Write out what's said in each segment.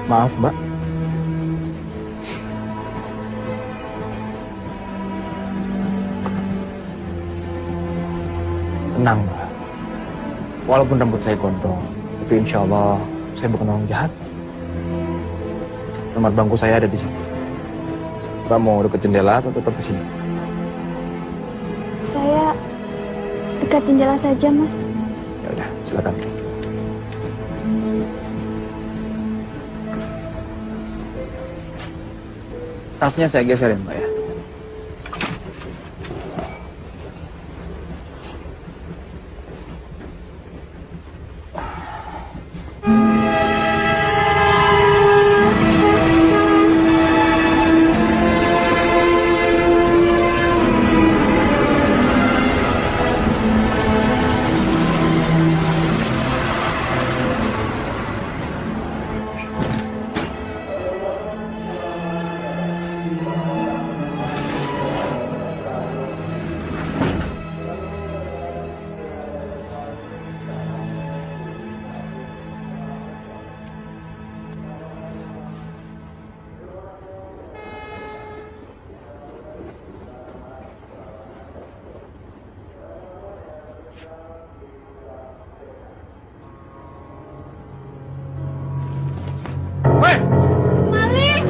Maaf, Mbak. Tenang, Mbak. Walaupun rambut saya gondrong, tapi insya Allah saya bukan orang jahat. Nomor bangku saya ada di sini. Mbak mau dekat jendela atau tetap di sini? Saya dekat jendela saja, Mas. Ya udah, silakan. Tasnya saya geserin, Mbak ya. Woi! Malik!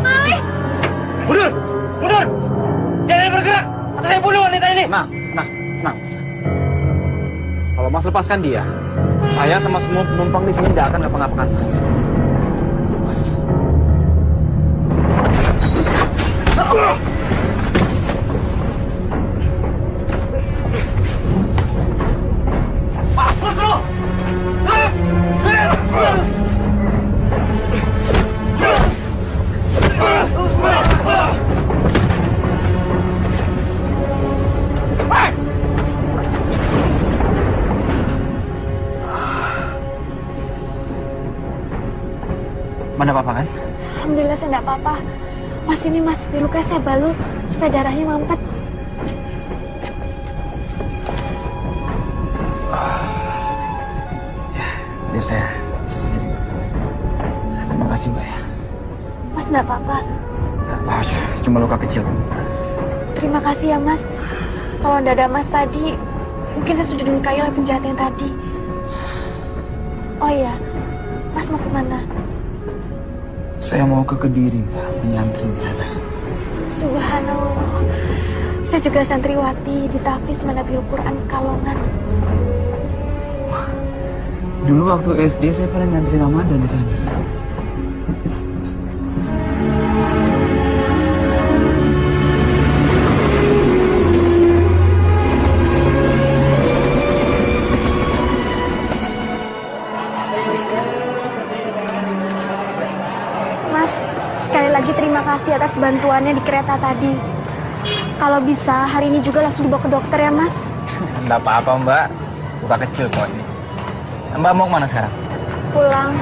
Malik! Mundur! Mundur! Jangan bergerak! Atau saya bunuh wanita ini! Nah. Kalau Mas lepaskan dia, saya sama semua penumpang di sini tidak akan ngapa-ngapakan Mas. Mas. Mampus lu! Mana apa-apa kan? Alhamdulillah saya enggak apa-apa. Mas, ini Mas, birunya saya balut supaya darahnya mampet. Ya, biar saya sendiri. Terima kasih, Mbak ya. Mas enggak apa-apa. Cuma luka kecil. Terima kasih ya, Mas. Kalau enggak ada Mas tadi, mungkin saya sudah dilukai oleh penjahat yang tadi. Oh iya, Mas mau kemana? Saya mau ke Kediri, Mbak, menyantri di sana. Subhanallah. Saya juga santriwati di Tahfiz Manabil Quran Kalongan. Dulu waktu SD saya pernah nyantri Ramadan di sana. Lagi terima kasih atas bantuannya di kereta tadi. Kalau bisa hari ini juga langsung dibawa ke dokter ya, Mas. Enggak apa-apa, Mbak. Luka kecil kok ini. Mbak mau kemana sekarang? Pulang.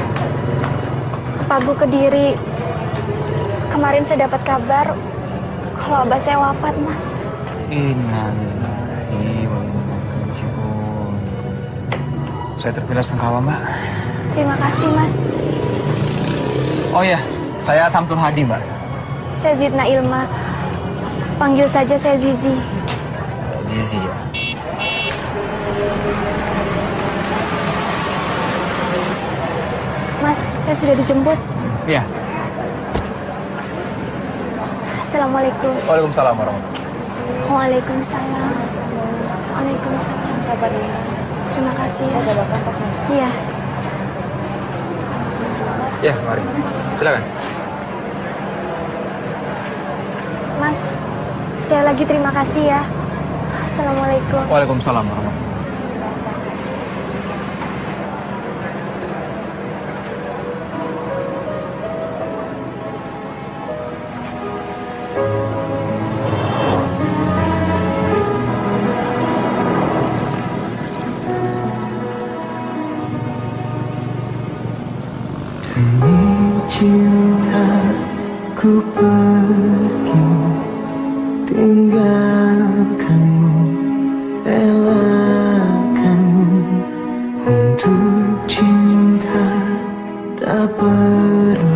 Pagu Kediri. Kemarin saya dapat kabar kalau abah saya wafat, Mas. Innalillahi wa inna ilaihi raji'un. Saya terpilah sungkawa, Mbak. Terima kasih, Mas. Oh iya, saya Samsul Hadi, Mbak. Saya Zidna Ilma. Panggil saja saya Zizi. Zizi ya. Mas, saya sudah dijemput. Iya. Assalamualaikum. Waalaikumsalam warahmatullahi. Waalaikumsalam. Waalaikumsalam. Sabar ya. Terima kasih. Ada bapak pas nanti. Iya. Ya, mari. Silakan. Mas, sekali lagi terima kasih ya. Assalamualaikum. Waalaikumsalam warahmatullahi. Demi cinta ku pergi tinggalkanmu, relakanmu untuk cinta tak pernah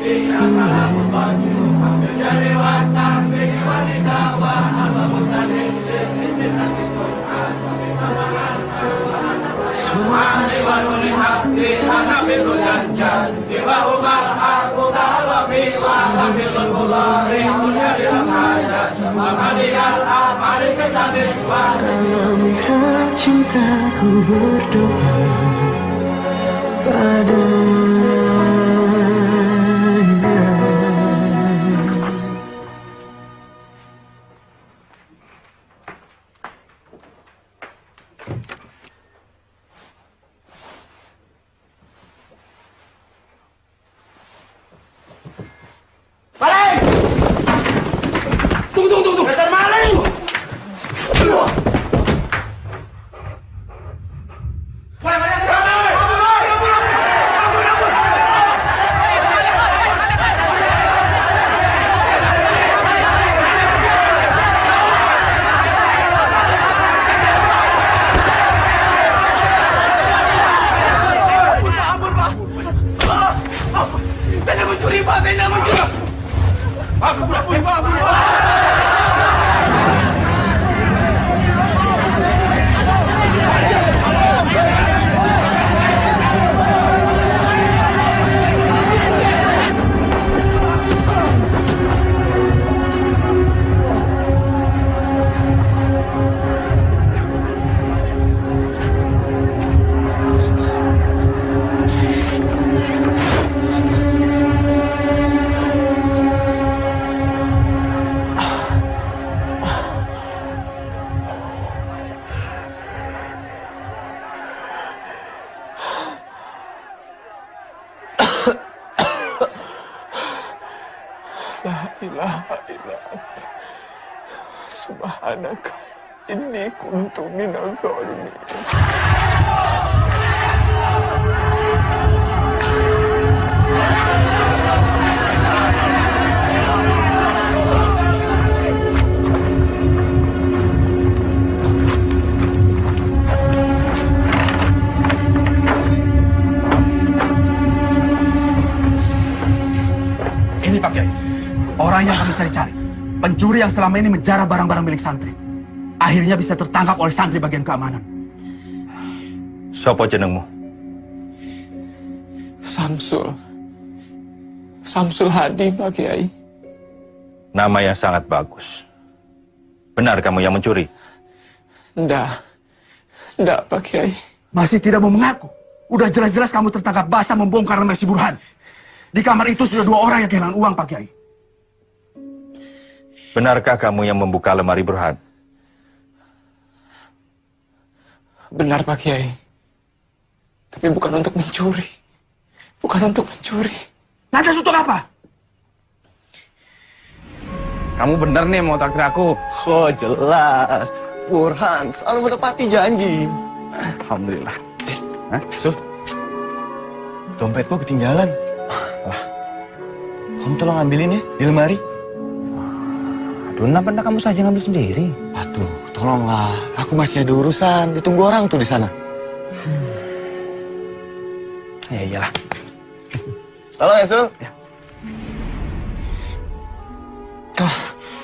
Karena melihat cintaku berdoa padanya. Maling! Tunggu! Dasar maling! La ilaha illa anta subhanaka inni kuntu minadh dhalimin. Ini Pak Kiai, orang yang kami cari-cari. Pencuri yang selama ini menjarah barang-barang milik santri. Akhirnya bisa tertangkap oleh santri bagian keamanan. Sopo jenengmu? Samsul Hadi, Pak Kiai. Nama yang sangat bagus. Benar kamu yang mencuri? Ndak, Pak Kiai. Masih tidak mau mengaku. Udah jelas-jelas kamu tertangkap basah membongkar lemari si Burhan. Di kamar itu sudah 2 orang yang kehilangan uang, Pak Kiai. Benarkah kamu yang membuka lemari Burhan? Benar, Pak Kiai. Tapi bukan untuk mencuri. Lantas untuk apa? Kamu bener nih mau traktir aku. Oh jelas, Burhan selalu menepati janji. Alhamdulillah. Sul, dompetku ketinggalan. Kamu tolong ambilin ya di lemari. Aduh, kenapa kamu saja ngambil sendiri? Aduh, tolonglah. Aku masih ada urusan. Ditunggu orang tuh di sana. Ya iyalah. Tolong ya, Sul. Ya.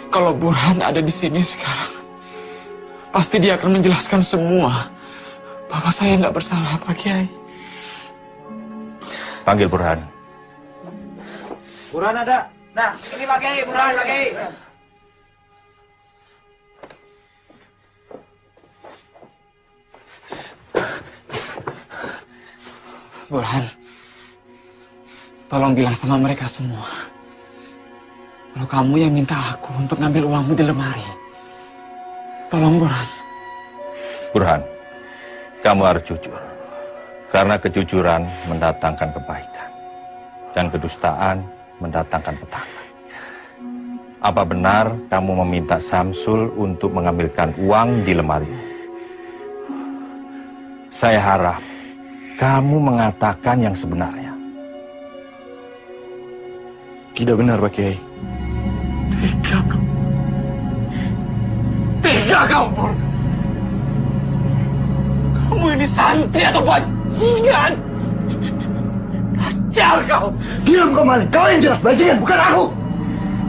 Kalau Burhan ada di sini sekarang, pasti dia akan menjelaskan semua bahwa saya tidak bersalah, Pak Kiai. Panggil Burhan. Burhan ada. Nah, ini Pak Kiai, Burhan Pak Kiai. Burhan, tolong bilang sama mereka semua. Kalau kamu yang minta aku untuk ngambil uangmu di lemari. Tolong, Burhan. Burhan, kamu harus jujur. Karena kejujuran mendatangkan kebaikan. Dan kedustaan mendatangkan petaka. Apa benar kamu meminta Samsul untuk mengambilkan uang di lemari? Saya harap kamu mengatakan yang sebenarnya. Tidak benar, Pak Kiai. Tega kamu, Burhan. Kamu ini santri atau bajingan? Sial kau! Diam kau Malik, kau yang jelas bajingan, bukan aku.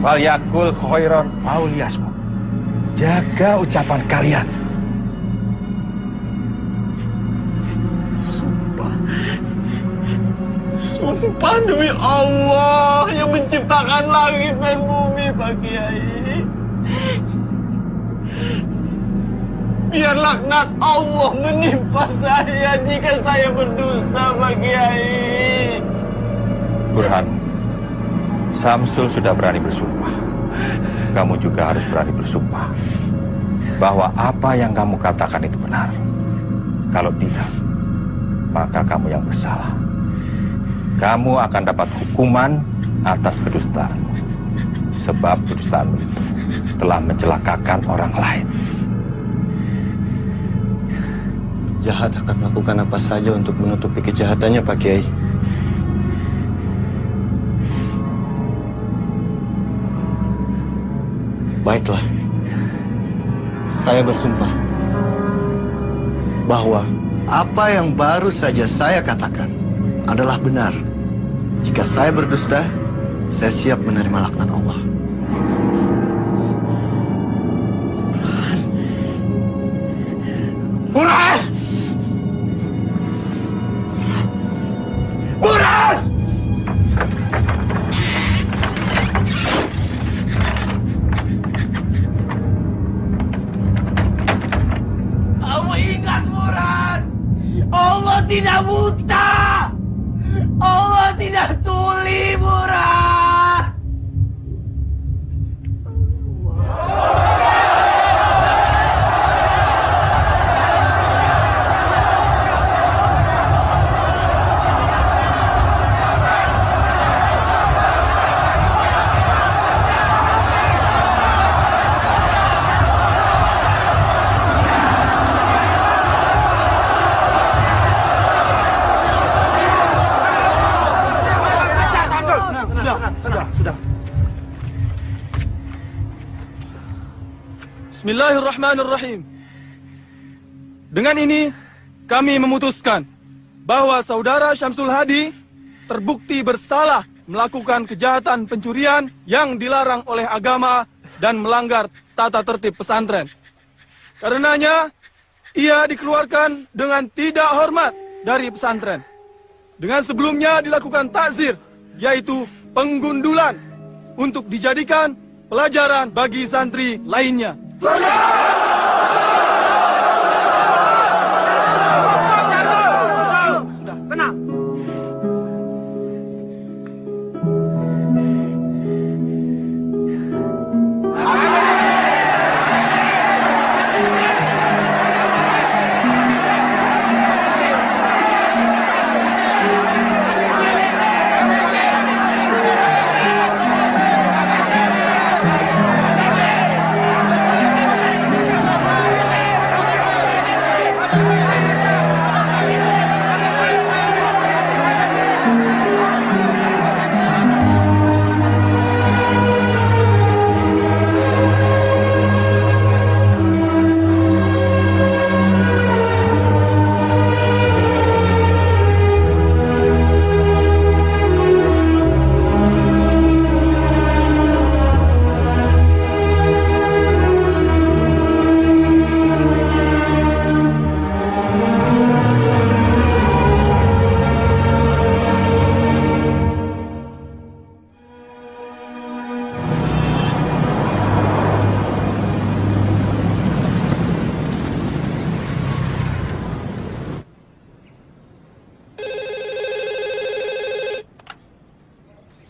Falyakul khairan aw liyasmut. Jaga ucapan kalian. Sumpah demi Allah yang menciptakan langit dan bumi, Pak Kiai. Biar laknat Allah menimpa saya jika saya berdusta, Pak Kiai. Burhan, Samsul sudah berani bersumpah. Kamu juga harus berani bersumpah bahwa apa yang kamu katakan itu benar. Kalau tidak, maka kamu yang bersalah. Kamu akan dapat hukuman atas kedustaanmu. Sebab kedustaanmu itu telah mencelakakan orang lain. Jahat akan melakukan apa saja untuk menutupi kejahatannya, Pak Kiai. Baiklah, saya bersumpah bahwa apa yang baru saja saya katakan adalah benar. Jika saya berdusta, saya siap menerima laknat Allah. Burhan! Burhan! Kamu ingat, Burhan, Allah tidak buta. Allah tidak tuli, Burhan. Bismillahirrahmanirrahim. Dengan ini, kami memutuskan bahwa saudara Syamsul Hadi terbukti bersalah melakukan kejahatan pencurian yang dilarang oleh agama dan melanggar tata tertib pesantren. Karenanya, ia dikeluarkan dengan tidak hormat dari pesantren. Dengan sebelumnya dilakukan takzir, yaitu penggundulan, untuk dijadikan pelajaran bagi santri lainnya. Sudah, tenang.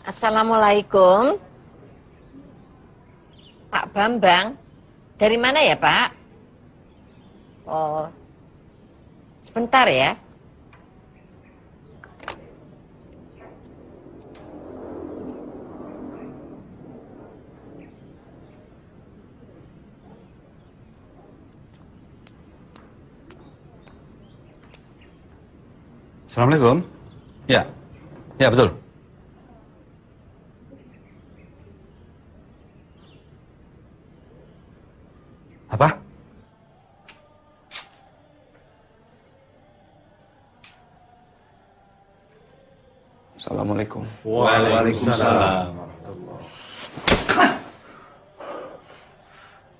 Assalamualaikum. Pak Bambang. Dari mana ya, Pak? Oh. Sebentar ya. Assalamualaikum. Ya, ya betul. Apa? Assalamualaikum. Assalamualaikum. Waalaikumsalam.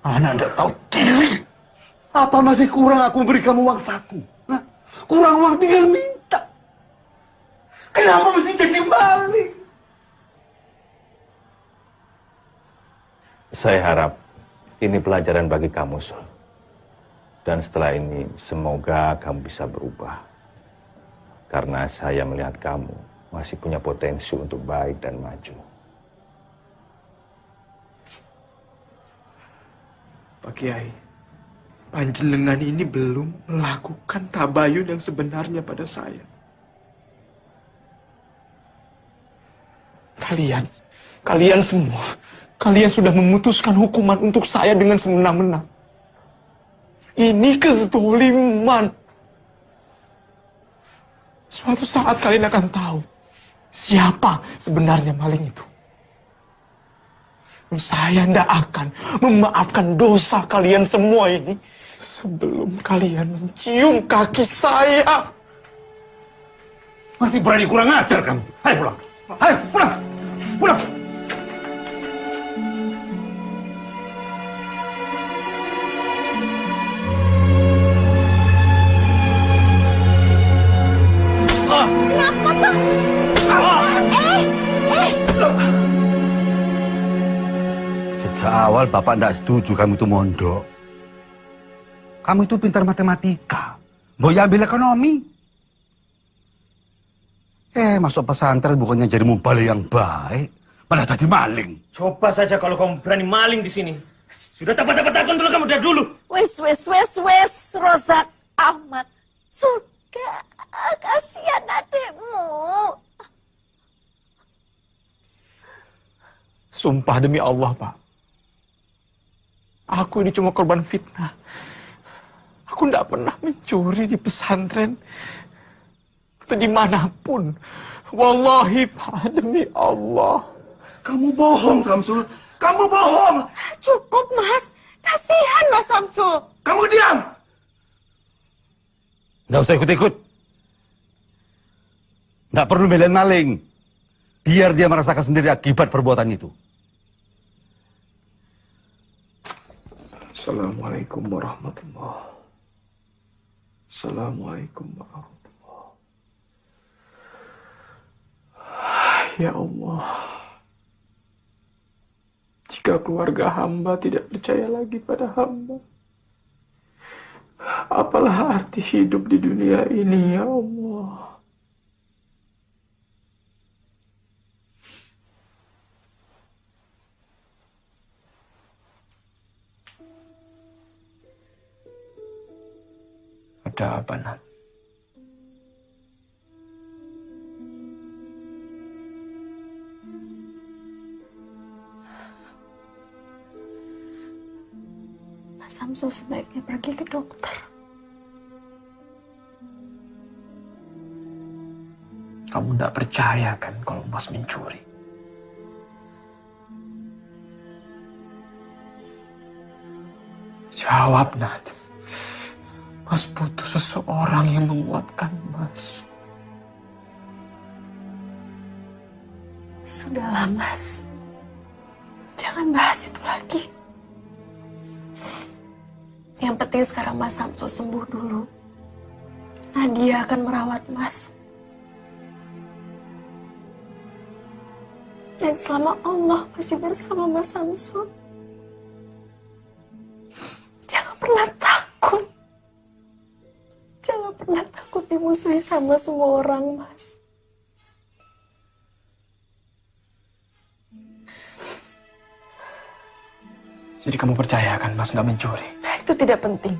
Anak tidak tahu diri. Apa masih kurang aku memberi kamu uang saku? Hah? Kurang uang tinggal minta. Kenapa mesti jadi maling? Saya harap ini pelajaran bagi kamu, Sul. Dan setelah ini semoga kamu bisa berubah. Karena saya melihat kamu masih punya potensi untuk baik dan maju. Pak Kiai, panjenengan ini belum melakukan tabayun yang sebenarnya pada saya. Kalian semua, kalian sudah memutuskan hukuman untuk saya dengan semena-mena. Ini kezaliman. Suatu saat kalian akan tahu siapa sebenarnya maling itu. Saya tidak akan memaafkan dosa kalian semua ini sebelum kalian mencium kaki saya. Masih berani kurang ajar kamu. Ayo pulang. Ayo pulang. Pulang. Kenapa, Pak? Sejak awal Bapak tidak setuju kamu itu mondok. Kamu itu pintar matematika. Mau ambil ekonomi. Masuk pesantren bukannya jadi mubalik yang baik. Malah tadi maling. Coba saja kalau kamu berani maling di sini. Sudah dapat takon dulu kamu dari dulu. Wes, Rozak Ahmad. Sudah, kasihan adikmu. Sumpah demi Allah, Pak. Aku ini cuma korban fitnah. Aku tidak pernah mencuri di pesantren. Atau dimanapun. Wallahi, Pak, demi Allah. Kamu bohong, Samsul. Kamu bohong. Cukup, Mas. Kasihan Mas Samsul. Kamu diam. Nggak usah ikut-ikut. Nggak perlu belain maling. Biar dia merasakan sendiri akibat perbuatan itu. Assalamualaikum warahmatullahi. Assalamualaikum warahmatullahi. Ya Allah. Jika keluarga hamba tidak percaya lagi pada hamba, apalah arti hidup di dunia ini, ya Allah. Ada apa, Nat? Mas Samsul sebaiknya pergi ke dokter. Kamu tidak percaya kan kalau Mas mencuri? Jawab, Nat. Mas butuh seseorang yang menguatkan Mas. Sudahlah, Mas. Jangan bahas itu lagi. Yang penting sekarang Mas Samsul sembuh dulu. Nadia akan merawat Mas. Dan selama Allah masih bersama Mas Samsul, jangan pernah takut. Jangan pernah takut dimusuhi sama semua orang, Mas. Jadi kamu percaya kan Mas nggak mencuri? Nah, itu tidak penting.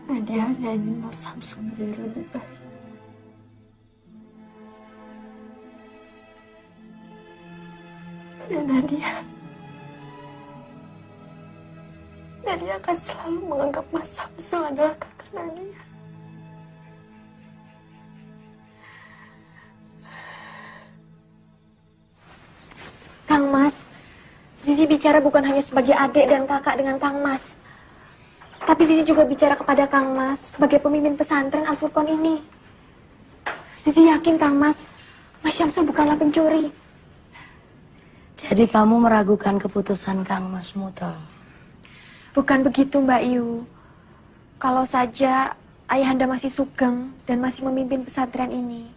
Nadia hanya ingin Mas Samsul menjadi lebih baik. Dan Nadia akan selalu menganggap Mas Samsul adalah kakak Nadia. Kang Mas, Zizi bicara bukan hanya sebagai adik dan kakak dengan Kang Mas, tapi Tapi Zizi juga bicara kepada Kang Mas sebagai pemimpin pesantren Al-Furqan ini. Zizi yakin Kang Mas Syamsul bukanlah pencuri. Jadi kamu meragukan keputusan Kang Mas Muto? Bukan begitu Mbak Yu. Kalau saja ayahanda masih sugeng dan masih memimpin pesantren ini,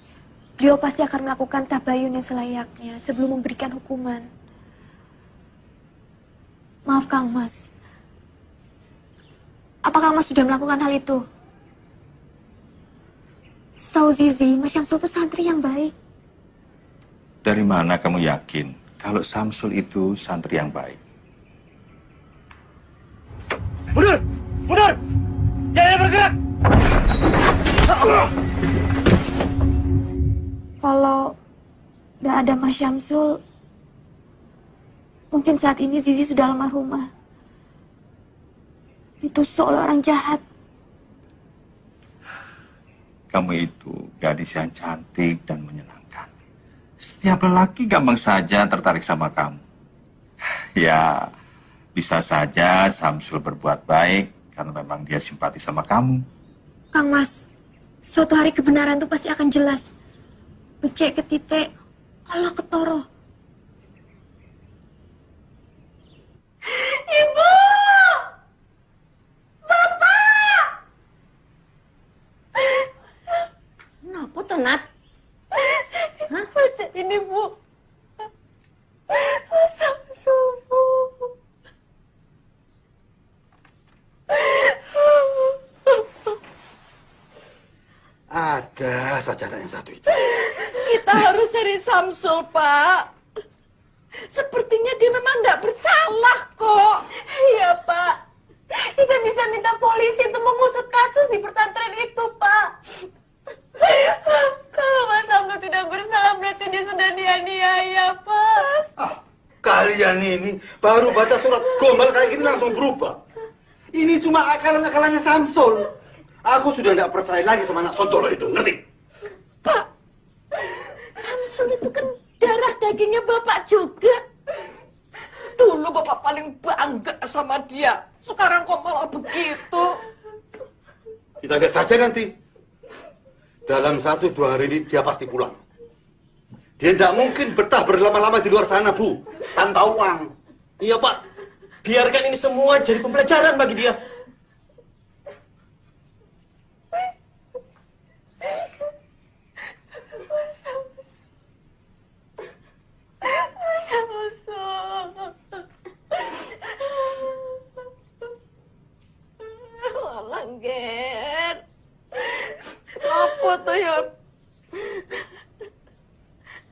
beliau pasti akan melakukan tabayun yang selayaknya sebelum memberikan hukuman. Maaf Kang Mas. Apakah Mas sudah melakukan hal itu? Setahu Zizi, Mas Syamsul itu santri yang baik. Dari mana kamu yakin kalau Syamsul itu santri yang baik? Mundur! Mundur! Jangan bergerak! Kalau tidak ada Mas Syamsul, mungkin saat ini Zizi sudah almarhumah. Ditusuk oleh orang jahat. Kamu itu gadis yang cantik dan menyenangkan. Setiap lelaki gampang saja tertarik sama kamu. Ya, bisa saja Syamsul berbuat baik karena memang dia simpati sama kamu. Kang Mas, suatu hari kebenaran itu pasti akan jelas. Becek ke titik, Allah ketoro. Ibu! Bapak! Kenapa tuh, Nat? Hah? Baca ini, Bu. Syamsul, Bu. Ada sajadah yang satu itu. Kita harus cari Syamsul, Pak. Sepertinya dia memang tidak bersalah kok. Iya, Pak. Kita bisa minta polisi untuk mengusut kasus di pesantren itu, Pak. Kalau Mas Syamsul tidak bersalah, berarti dia sudah dianiaya, Pak. Kalian ini baru baca surat gombal kayak gini langsung berubah. Ini cuma akalan-akalannya Syamsul. Aku sudah tidak percaya lagi sama anak Sontolo itu, ngerti? Pak, Syamsul itu kan darah dagingnya Bapak juga. Dulu Bapak paling bangga sama dia. Sekarang kok malah begitu? Kita lihat saja nanti. Dalam 1-2 hari ini dia pasti pulang. Dia tidak mungkin betah berlama-lama di luar sana, Bu. Tanpa uang. Iya, Pak. Biarkan ini semua jadi pembelajaran bagi dia. Langger. Kenapa tuh, Yot?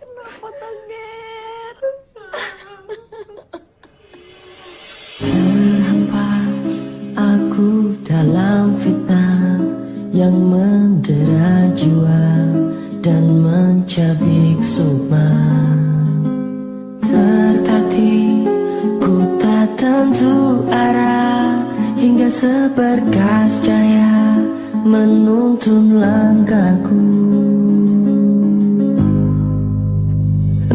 Kenapa tuh, Ger? Terhempas aku dalam fitnah yang mendera jiwa dan mencabik sukma. Tertatih ku tak tentu arah hingga seberkas cahaya menuntun langkahku.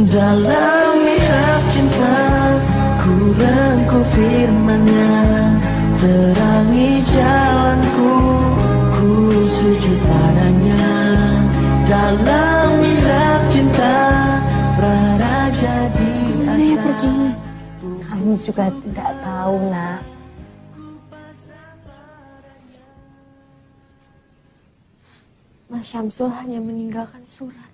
Dalam mihrab cinta ku rengkuh firman-Nya, terangi jalanku, ku sujud padanya. Dalam mihrab cinta praraja di asa. Kamu juga tidak tahu, Nak. Mas Syamsul hanya meninggalkan surat.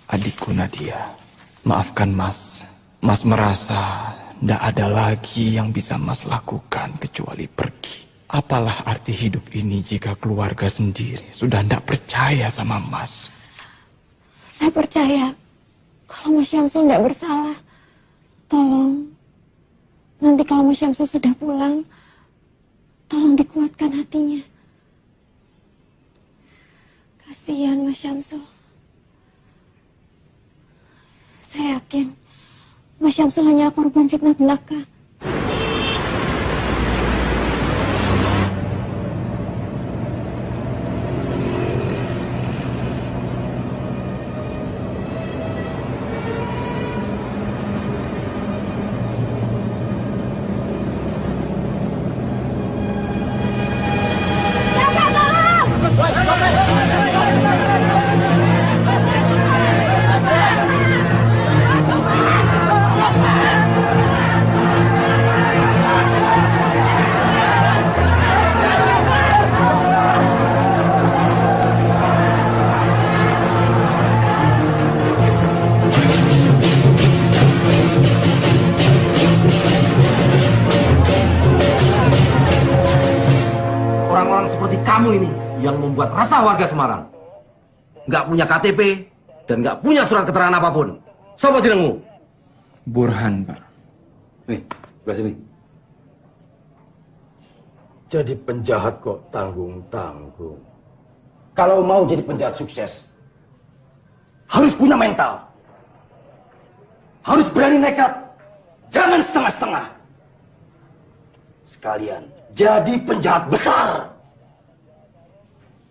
Adikku Nadia, maafkan Mas. Mas merasa tidak ada lagi yang bisa Mas lakukan kecuali pergi. Apalah arti hidup ini jika keluarga sendiri sudah tidak percaya sama Mas? Saya percaya kalau Mas Syamsul tidak bersalah. Tolong, nanti kalau Mas Syamsul sudah pulang, tolong dikuatkan hatinya. Kasihan Mas Syamsul. Saya yakin Mas Syamsul hanyalah korban fitnah belaka. kamu ini yang membuat resah warga Semarang. Nggak punya KTP dan nggak punya surat keterangan apapun. Siapa jenengmu? Burhan, Pak. Nih, sebelah sini. Jadi penjahat kok tanggung-tanggung. Kalau mau jadi penjahat sukses, harus punya mental. Harus berani nekat. Jangan setengah-setengah. Sekalian jadi penjahat besar.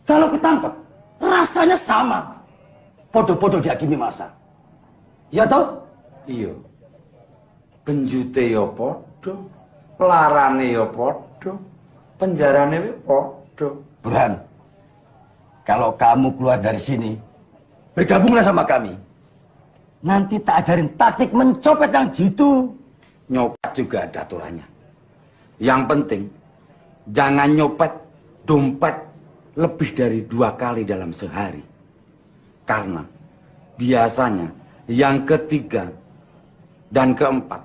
Kalau ketangkep, rasanya sama. Podo-podo dihakimi masa. Ya toh? Iya. Penjute yo podo, pelarane yo podo, penjarane yo podo. Burhan, kalau kamu keluar dari sini, bergabunglah sama kami. Nanti tak ajarin taktik mencopet yang jitu. Nyopet juga ada aturannya. Yang penting, jangan nyopet dompet lebih dari 2 kali dalam sehari. Karena biasanya yang ketiga dan keempat,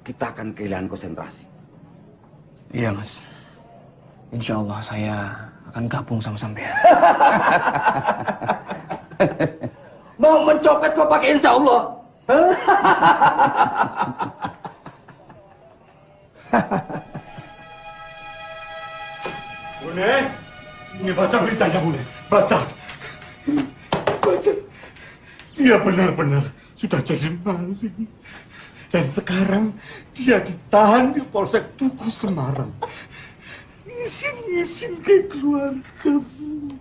kita akan kehilangan konsentrasi. Iya, Mas. Insya Allah saya akan gabung sama sampean. Mau mencopet kok pakai insya Allah? Bune, ini baca beritanya, Bune. Baca. Baca. Dia benar-benar sudah jadi maling. Dan sekarang dia ditahan di Polsek Tugu Semarang. Isin-isin ke keluargamu.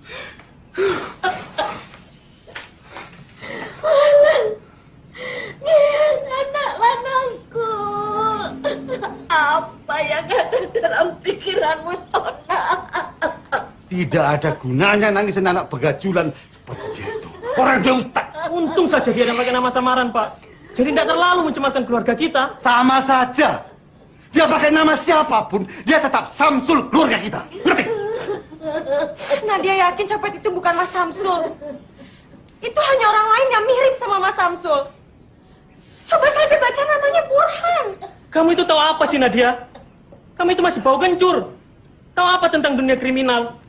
Nih, anak lanangku. Apa yang ada dalam pikiranmu, Tona? Tidak ada gunanya nangisin anak begajulan seperti dia itu. Orang dia utak. Untung saja dia ada pakai nama samaran, Pak. Jadi tidak terlalu mencemarkan keluarga kita. Sama saja. Dia pakai nama siapapun, dia tetap Samsul keluarga kita. Ngerti? Nadia yakin copet itu bukan Mas Samsul. Itu hanya orang lain yang mirip sama Mas Samsul. Coba saja baca namanya Burhan. Kamu itu tahu apa sih, Nadia? Kamu itu masih bau kencur. Tahu apa tentang dunia kriminal?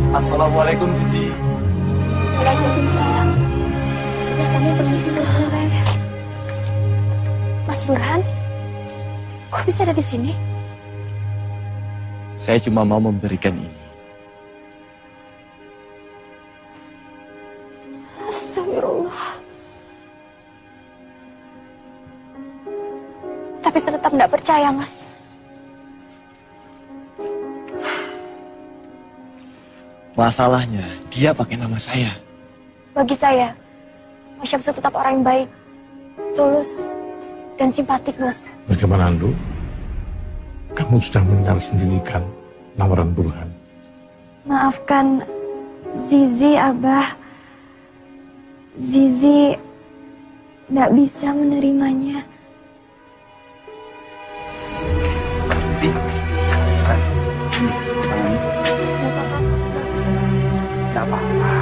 Assalamualaikum, Zizi. Waalaikumsalam. Ya, kami permisi sore. Mas Burhan, kok bisa ada di sini? Saya cuma mau memberikan ini. Astagfirullah. Tapi saya tetap tidak percaya, Mas. Masalahnya, dia pakai nama saya. Bagi saya, Mas Syamsul tetap orang yang baik, tulus, dan simpatik, Mas. Bagaimana, Andu? Kamu sudah mendengar sendiri kan lamaran Burhan? Maafkan Zizi, Abah. Zizi tidak bisa menerimanya. Tidak apa-apa.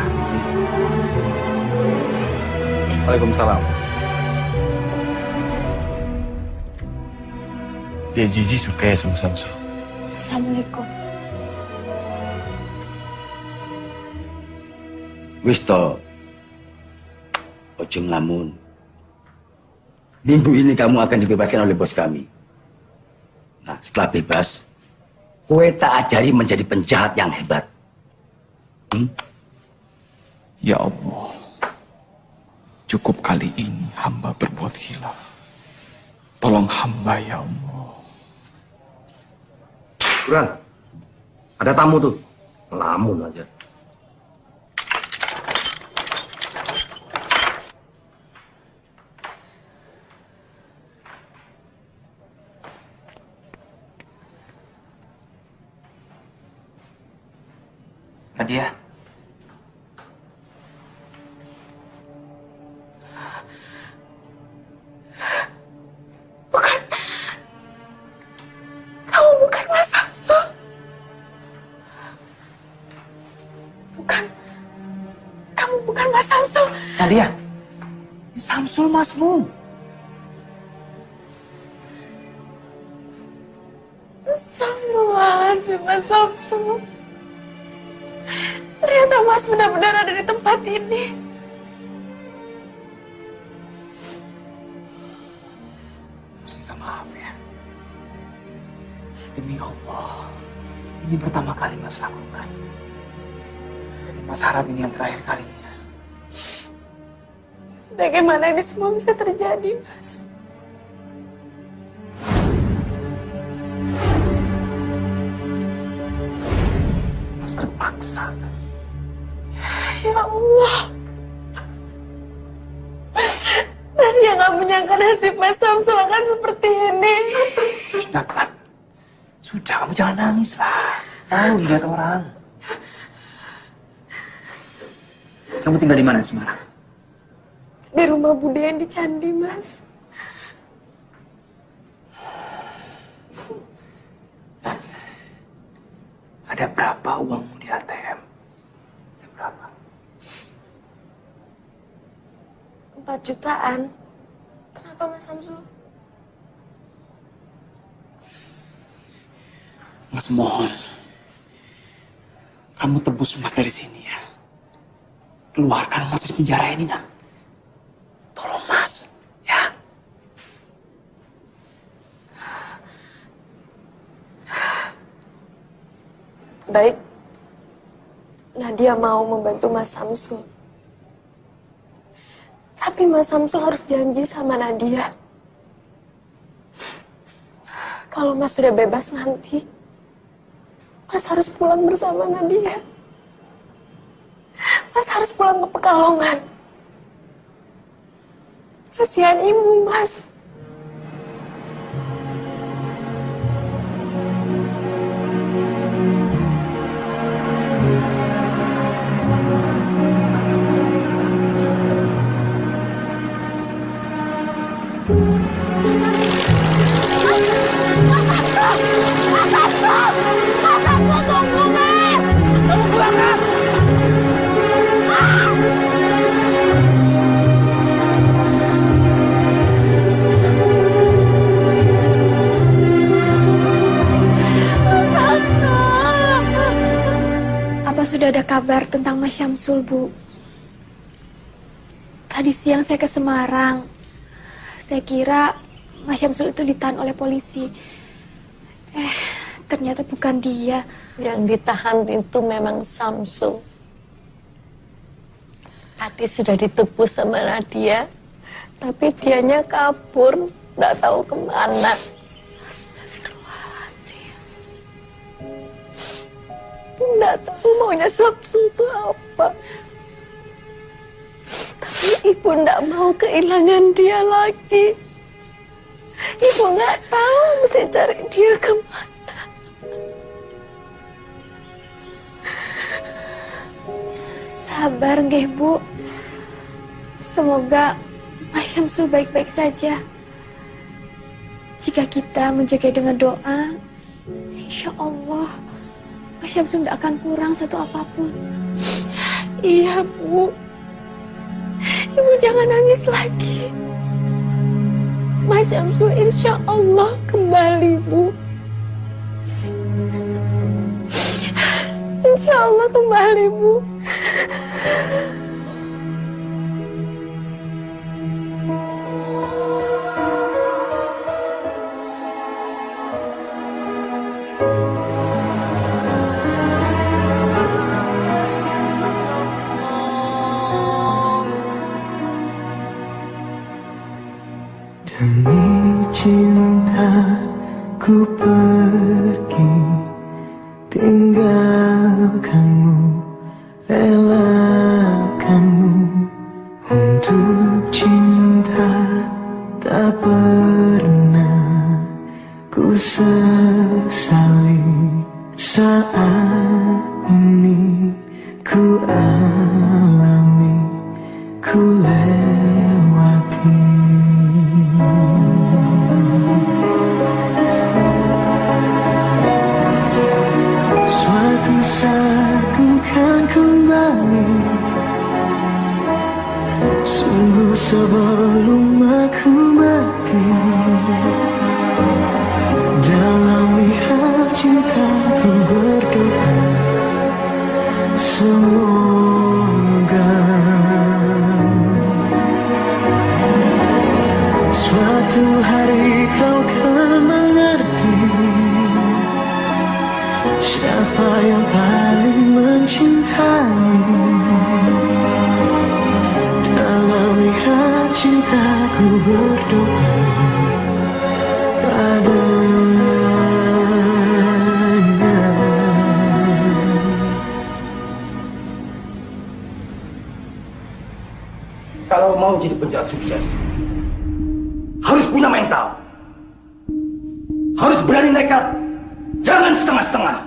Waalaikumsalam. Dia Zizi suka ya sama Samsul. Assalamualaikum. Wis to. Ojo ngelamun. Minggu ini kamu akan dibebaskan oleh bos kami. Nah, setelah bebas, kowe tak ajari menjadi penjahat yang hebat. Ya Allah, cukup kali ini hamba berbuat khilaf. Tolong hamba ya Allah. Burhan, ada tamu tuh. Ngelamun aja. Nadia. Mas Samsul. Nadia, ini Samsul masmu. Astagfirullahaladzim, Mas Samsul. Ternyata Mas benar-benar ada di tempat ini. Minta maaf ya. Demi Allah, ini pertama kali Mas lakukan. Mas harap ini yang terakhir kalinya. Bagaimana ini semua bisa terjadi, Mas? Mas terpaksa. Ya Allah. Nadia nggak menyangka nasib Mas Samsul akan seperti ini. Sudah, Klat. Sudah, kamu jangan nangis lah. Malu lihat orang. Kamu tinggal di mana di Semarang? Di rumah Bude yang di Candi, Mas. Dan ada berapa uangmu di ATM? Ada berapa? 4 jutaan. Kenapa, Mas Samsul? Mas mohon, kamu tebus Mas dari sini ya. Keluarkan Mas dari penjara ini, nak. Tolong Mas, ya. Baik. Nadia mau membantu Mas Samsul. Tapi Mas Samsul harus janji sama Nadia. Kalau Mas sudah bebas nanti, Mas harus pulang bersama Nadia. Mas harus pulang ke Pekalongan. Kasihan ibu, Mas. Apa sudah ada kabar tentang Mas Syamsul, Bu? Tadi siang saya ke Semarang. Saya kira Mas Syamsul itu ditahan oleh polisi. Ternyata bukan dia. Yang ditahan itu memang Syamsul. Tadi sudah ditebus sama Nadia, tapi dianya kabur, nggak tahu kemana. Astagfirullahaladzim. Nggak tahu maunya Syamsul itu apa. Tapi ibu nggak mau kehilangan dia lagi. Ibu nggak tahu mesti cari dia kemana. Sabar nggih, Bu. Semoga Mas Syamsul baik-baik saja. Jika kita menjaga dengan doa, insya Allah Mas Syamsul tidak akan kurang satu apapun. Iya, Bu. Ibu jangan nangis lagi. Mas Syamsul insya Allah kembali, Bu. Insya Allah kembali, Bu. Demi cinta ku pergi, tinggalkanmu, relakanmu. Untuk cinta tak pernah ku sesali. Saat ini ku alami, ku lewati. Suatu saat ku kan kembali Sungguh sebelum aku mati, dalam mihab cintaku berdoa, semoga suatu hari kau kan mengerti siapa yang paling mencintaimu. Dalam mihab cintaku berdoa padanya. Kalau mau jadi penjahat sukses, harus punya mental. Harus berani nekat. Jangan setengah-setengah.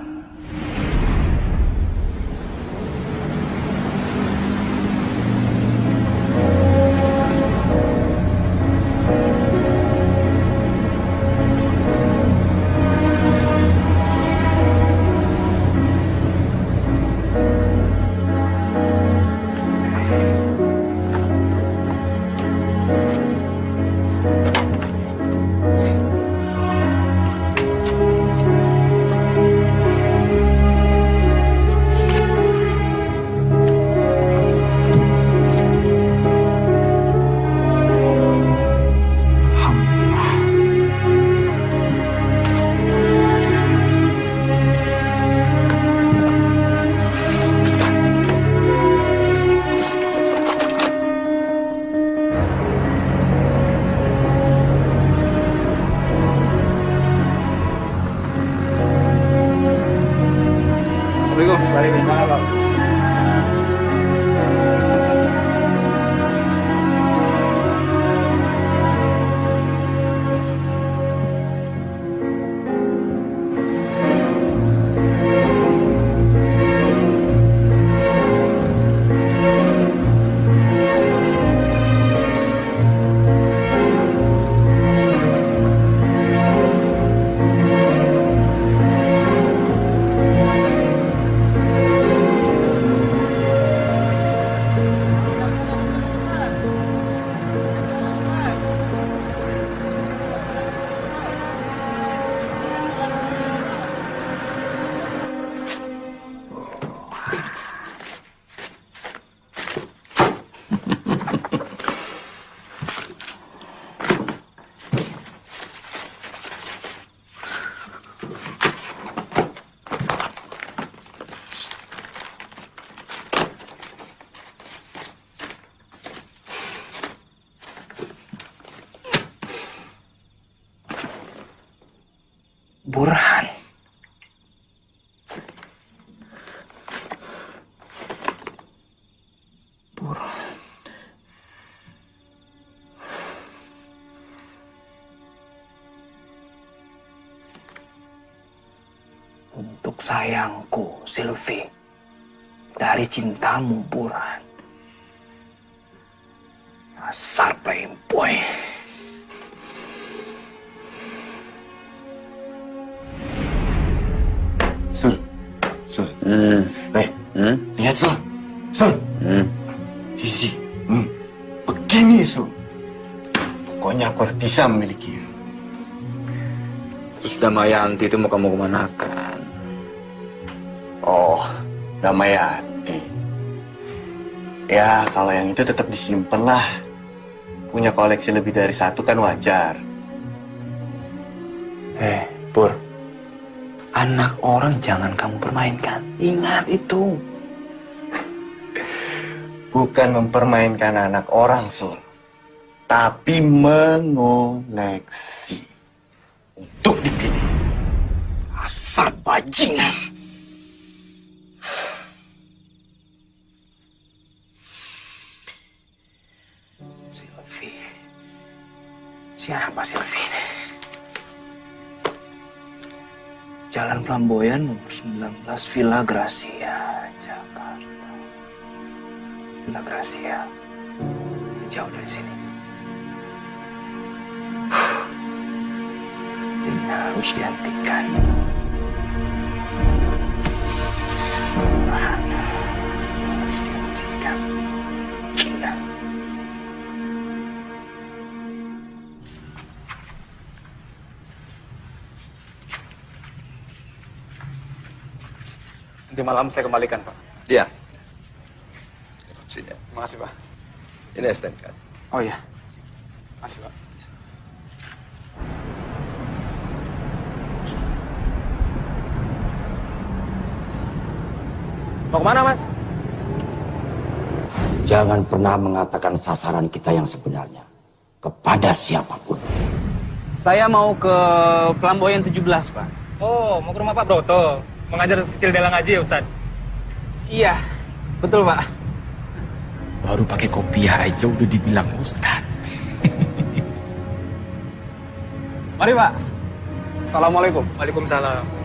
Burhan. Burhan. Untuk sayangku, Sylvie, dari cintamu, Burhan. Dasar playboy. Sul. Lihat Sul. Sisi. Begini Sul. Pokoknya aku harus bisa memilikinya. Terus Damayanti itu mau kamu kemanakan? Oh, Damayanti. Ya, kalau yang itu tetap disimpan lah. Punya koleksi lebih dari satu kan wajar. Pur. Anak orang jangan kamu permainkan. Ingat itu. Bukan mempermainkan anak orang, Sul. Tapi mengoleksi. Untuk dipilih. Asal bajingan. Sylvie. Siapa Sylvie ini? Jalan Flamboyan nomor 19, Villa Gracia, Jakarta. Villa Gracia. Jauh dari sini. Ini harus dihentikan. Burhan harus dihentikan. Gila. Nanti malam saya kembalikan, Pak. Iya. Sini. Terima kasih, Pak. Ini STNK. Oh iya. Makasih, Pak. Mau kemana, Mas? Jangan pernah mengatakan sasaran kita yang sebenarnya kepada siapapun. Saya mau ke Flamboyan 17, Pak. Oh, mau ke rumah Pak Broto. Mengajar kecil Dela ngaji ya, Ustaz? Iya, betul, Pak. Baru pakai kopiah aja udah dibilang Ustad. Mari, Pak. Assalamualaikum. Waalaikumsalam.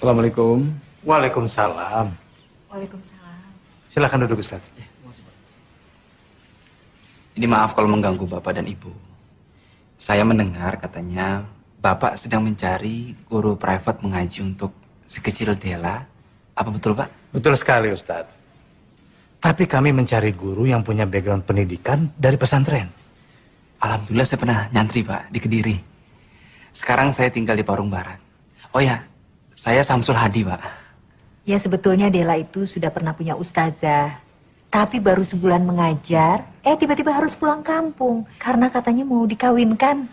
Assalamualaikum. Waalaikumsalam. Waalaikumsalam. Silakan duduk, Ustaz. Ini maaf kalau mengganggu Bapak dan Ibu. Saya mendengar katanya Bapak sedang mencari guru private mengaji untuk si kecil Dela. Apa betul, Pak? Betul sekali, Ustaz. Tapi kami mencari guru yang punya background pendidikan dari pesantren. Alhamdulillah saya pernah nyantri, Pak, di Kediri. Sekarang saya tinggal di Parung Barat. Oh ya, saya Samsul Hadi, Pak. Ya sebetulnya Dela itu sudah pernah punya ustazah. Tapi baru sebulan mengajar, tiba-tiba harus pulang kampung. Karena katanya mau dikawinkan.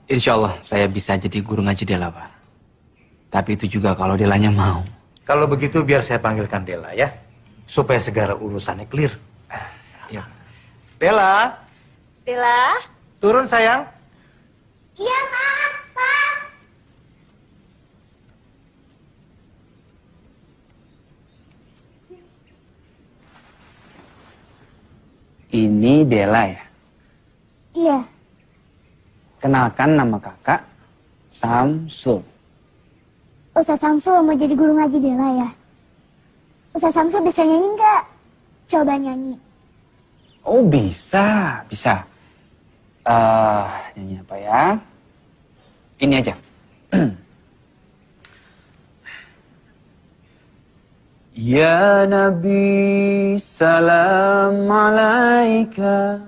Insya Allah saya bisa jadi guru ngaji Dela, Pak. Tapi itu juga kalau Delanya mau. Kalau begitu biar saya panggilkan Dela ya. Supaya segala urusannya clear. Ya. Dela. Dela. Turun sayang. Iya, Pak. Pak. Ini Dela ya? Iya. Kenalkan nama kakak, Samsul. Ustaz Samsul mau jadi guru ngaji Dela ya? Ustaz Samsul bisa nyanyi nggak? Coba nyanyi. Oh bisa, bisa. Nyanyi apa ya? Ini aja. Ya Nabi salam alaika,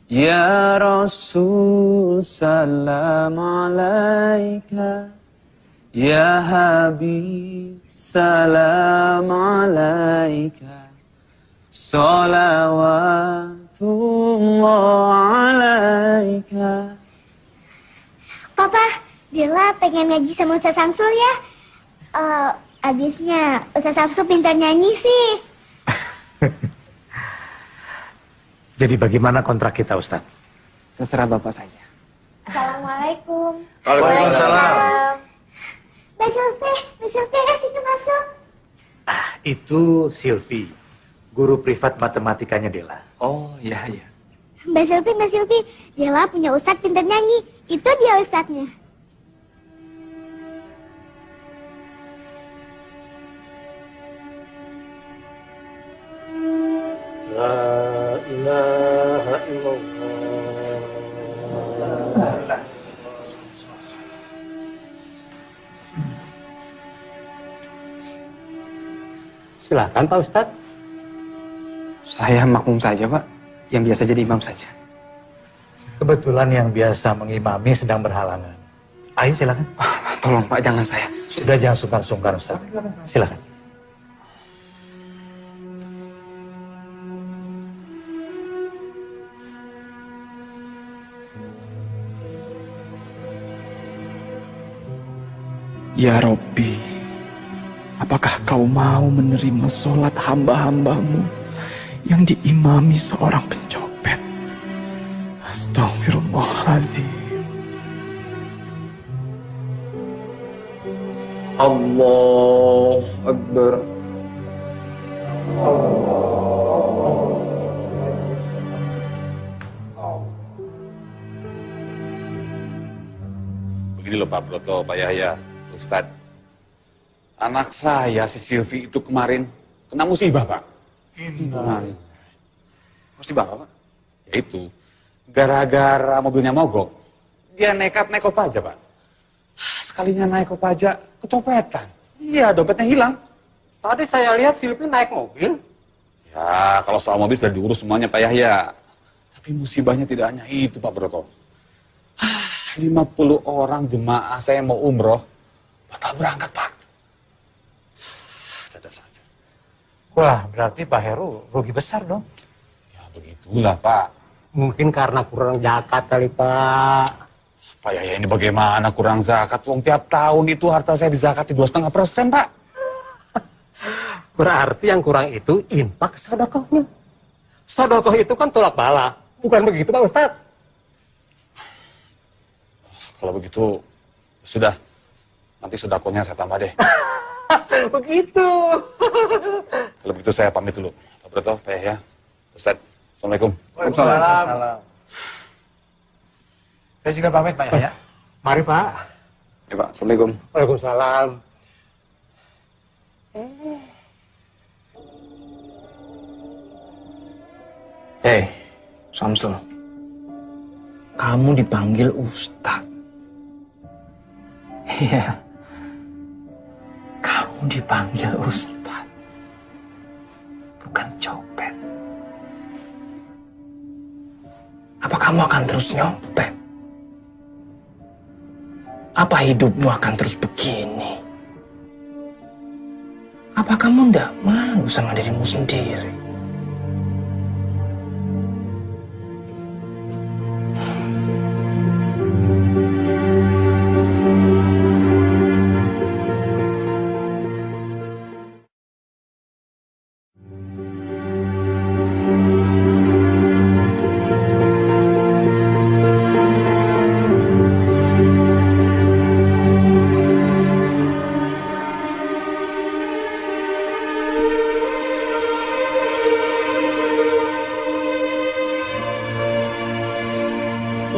Ya Rasul salam alaika, Ya Habib salam alaika, salawatullah alaika. Papa, Dela pengen ngaji sama Ustaz Samsul ya? Abisnya Ustaz Samsul pintar nyanyi sih. Jadi bagaimana kontrak kita, Ustaz? Terserah Bapak saja. Assalamualaikum. Waalaikumsalam. Mbak Sylvie ya sini masuk. Itu Silvi, guru privat matematikanya Dela. Oh iya iya. Mbak Sylvie, Dela punya ustadz pintar nyanyi. Itu dia ustadznya. La ilaha illallah. Silakan Pak Ustadz. Saya makmum saja Pak, yang biasa jadi imam saja. Kebetulan yang biasa mengimami sedang berhalangan. Ayo silakan. Tolong Pak, jangan saya. Sudah jangan sungkan-sungkan Ustaz. Silakan. Ya Robbi, apakah kau mau menerima sholat hamba-hambamu yang diimami seorang pencopet? Astagfirullahaladzim. Allah Akbar. Begini loh Pak Broto, Pak Yahya, Ustadz. Anak saya si Silvi itu kemarin kena musibah Pak. Musibah apa Pak? Yaitu gara-gara mobilnya mogok, dia nekat naik kopaja Pak. Sekalinya naik kopaja, kecopetan. Iya, dompetnya hilang. Tadi saya lihat Silvi naik mobil. Ya, kalau soal mobil sudah diurus semuanya Pak Yahya. Tapi musibahnya tidak hanya itu Pak Broto. 50 orang jemaah saya mau umroh, batal berangkat Pak. Ada saja. Wah, berarti Pak Heru rugi besar dong. Ya begitulah Pak. Mungkin karena kurang zakat kali Pak. Pak Yahya ini bagaimana kurang zakat? Wong tiap tahun itu harta saya dizakati 2,5% Pak. Berarti yang kurang itu infak sedekahnya. Sedekah itu kan tolak bala. Bukan begitu Pak Ustadz? Kalau begitu, sudah. Nanti sedekahnya saya tambah deh. Begitu. Kalau begitu saya pamit dulu. Pak Broto, Pak Yahya, Ustadz. Assalamualaikum. Waalaikumsalam. Saya juga pamit Pak Yahya. Mari Pak. Ya Pak, Assalamualaikum. Waalaikumsalam. Hei, Samsul. Kamu dipanggil Ustadz. Iya. Kamu dipanggil Ustadz. Bukan copet. Apa kamu akan terus nyopet? Apa hidupmu akan terus begini? Apa kamu ndak malu sama dirimu sendiri?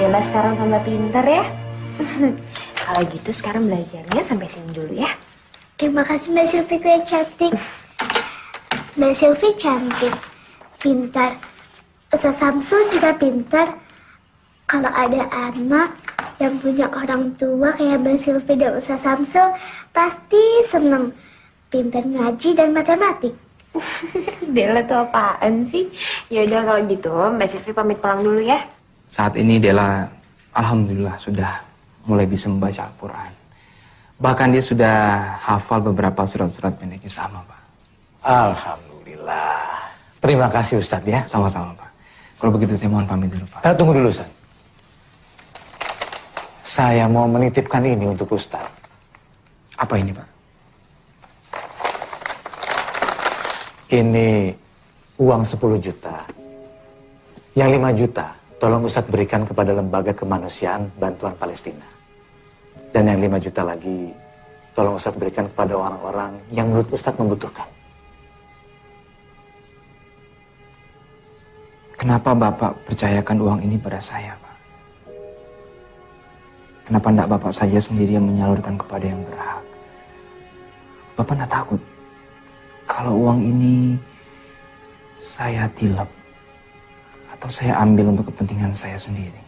Yalah sekarang tambah pintar ya. Kalau gitu sekarang belajarnya sampai sini dulu ya. Terima kasih Mbak Silviku yang cantik. Mbak Silvi cantik, pintar. Ustaz Samsul juga pintar. Kalau ada anak yang punya orang tua kayak Mbak Silvi dan Ustaz Samsul, pasti seneng. Pintar ngaji dan matematik. Dela tuh apaan sih? Yaudah kalau gitu Mbak Silvi pamit pulang dulu ya. Saat ini Dela, alhamdulillah sudah mulai bisa membaca Al-Quran. Bahkan dia sudah hafal beberapa surat-surat pendeknya sama, Pak. Alhamdulillah. Terima kasih Ustadz ya. Sama-sama, Pak. Kalau begitu saya mohon pamit dulu, Pak. Tunggu dulu Ustadz. Saya mau menitipkan ini untuk Ustadz. Apa ini, Pak? Ini uang 10 juta. Yang 5 juta tolong Ustadz berikan kepada Lembaga Kemanusiaan Bantuan Palestina. Dan yang 5 juta lagi tolong Ustadz berikan kepada orang-orang yang menurut Ustadz membutuhkan. Kenapa Bapak percayakan uang ini pada saya, Pak? Kenapa tidak Bapak saja sendiri yang menyalurkan kepada yang berhak? Bapak tidak takut kalau uang ini saya tilep atau saya ambil untuk kepentingan saya sendiri?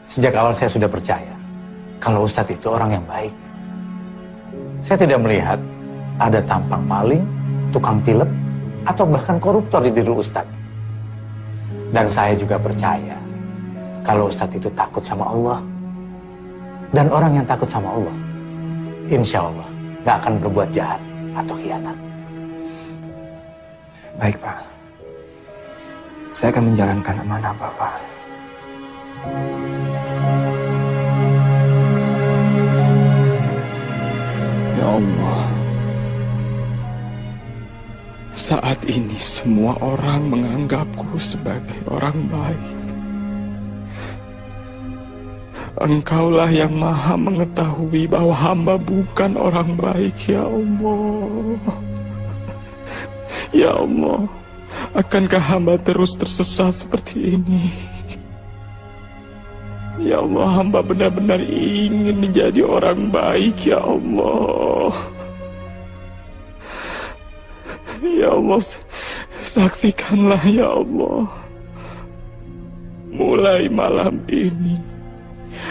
Sejak awal saya sudah percaya kalau Ustadz itu orang yang baik. Saya tidak melihat ada tampang maling, tukang tilep, atau bahkan koruptor di diri Ustadz. Dan saya juga percaya kalau Ustadz itu takut sama Allah. Dan orang yang takut sama Allah, insya Allah gak akan berbuat jahat atau khianat. Baik, Pak. Saya akan menjalankan amanah Bapak. ini semua orang menganggapku sebagai orang baik. Engkaulah yang maha mengetahui bahwa hamba bukan orang baik, ya Allah. Ya Allah, akankah hamba terus tersesat seperti ini? Ya Allah, hamba benar-benar ingin menjadi orang baik, ya Allah. Ya Allah, saksikanlah ya Allah. Mulai malam ini,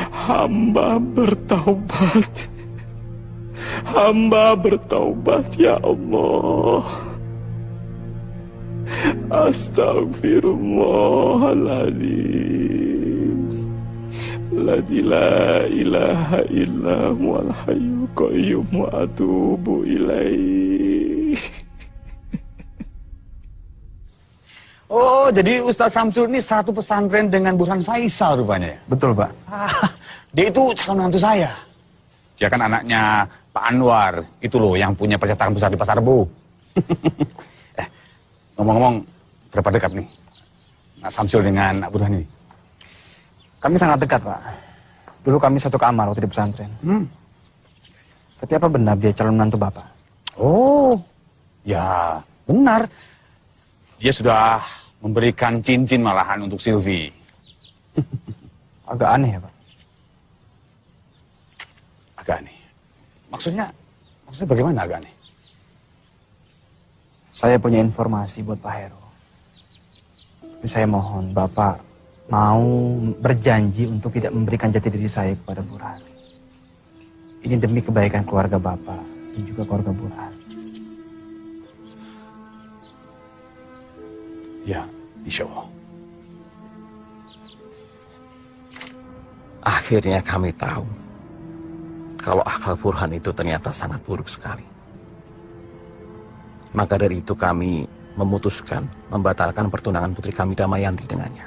hamba bertaubat. Hamba bertaubat ya Allah. Astaghfirullahaladzim. Alladzi la ilaha illa huwal hayyul qayyum wa atubu ilaih. Oh, jadi Ustadz Samsul ini satu pesantren dengan Burhan Faisal rupanya ya? Betul, Pak. Dia itu calon mantu saya. Dia kan anaknya Pak Anwar. Itu loh yang punya percetakan besar di Pasar Rebo. Ngomong-ngomong, berapa dekat nih Nak Samsul dengan Nak Burhan ini? Kami sangat dekat, Pak. Dulu kami satu kamar waktu di pesantren. Tapi apa benar dia calon menantu Bapak? Oh, ya benar. Dia sudah memberikan cincin malahan untuk Silvi. Agak aneh ya, Pak? Agak aneh. Maksudnya bagaimana agak aneh? Saya punya informasi buat Pak Heru. Tapi saya mohon Bapak mau berjanji untuk tidak memberikan jati diri saya kepada Burhan. Ini demi kebaikan keluarga Bapak dan juga keluarga Burhan. Ya, insya Allah. Akhirnya kami tahu kalau akal Burhan itu ternyata sangat buruk sekali. Maka dari itu kami memutuskan membatalkan pertunangan putri kami Damayanti dengannya.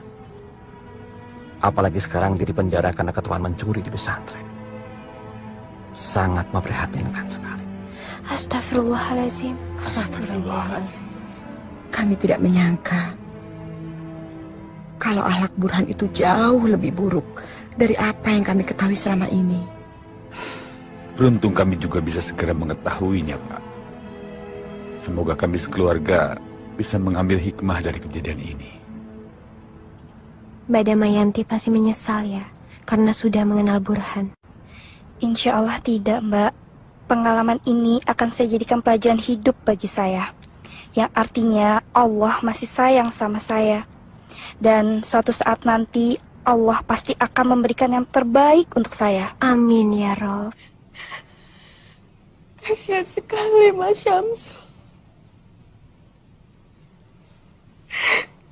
Apalagi sekarang dia dipenjara karena ketuaan mencuri di pesantren. Sangat memprihatinkan sekali. Astagfirullahaladzim. Astagfirullahaladzim. Kami tidak menyangka kalau akhlak Burhan itu jauh lebih buruk dari apa yang kami ketahui selama ini. Beruntung kami juga bisa segera mengetahuinya, Pak. Semoga kami sekeluarga bisa mengambil hikmah dari kejadian ini. Mbak Damayanti pasti menyesal ya, karena sudah mengenal Burhan. Insya Allah tidak, Mbak. Pengalaman ini akan saya jadikan pelajaran hidup bagi saya. Yang artinya Allah masih sayang sama saya. Dan suatu saat nanti Allah pasti akan memberikan yang terbaik untuk saya. Amin ya Rob. Kasihan sekali Mas Syamsul.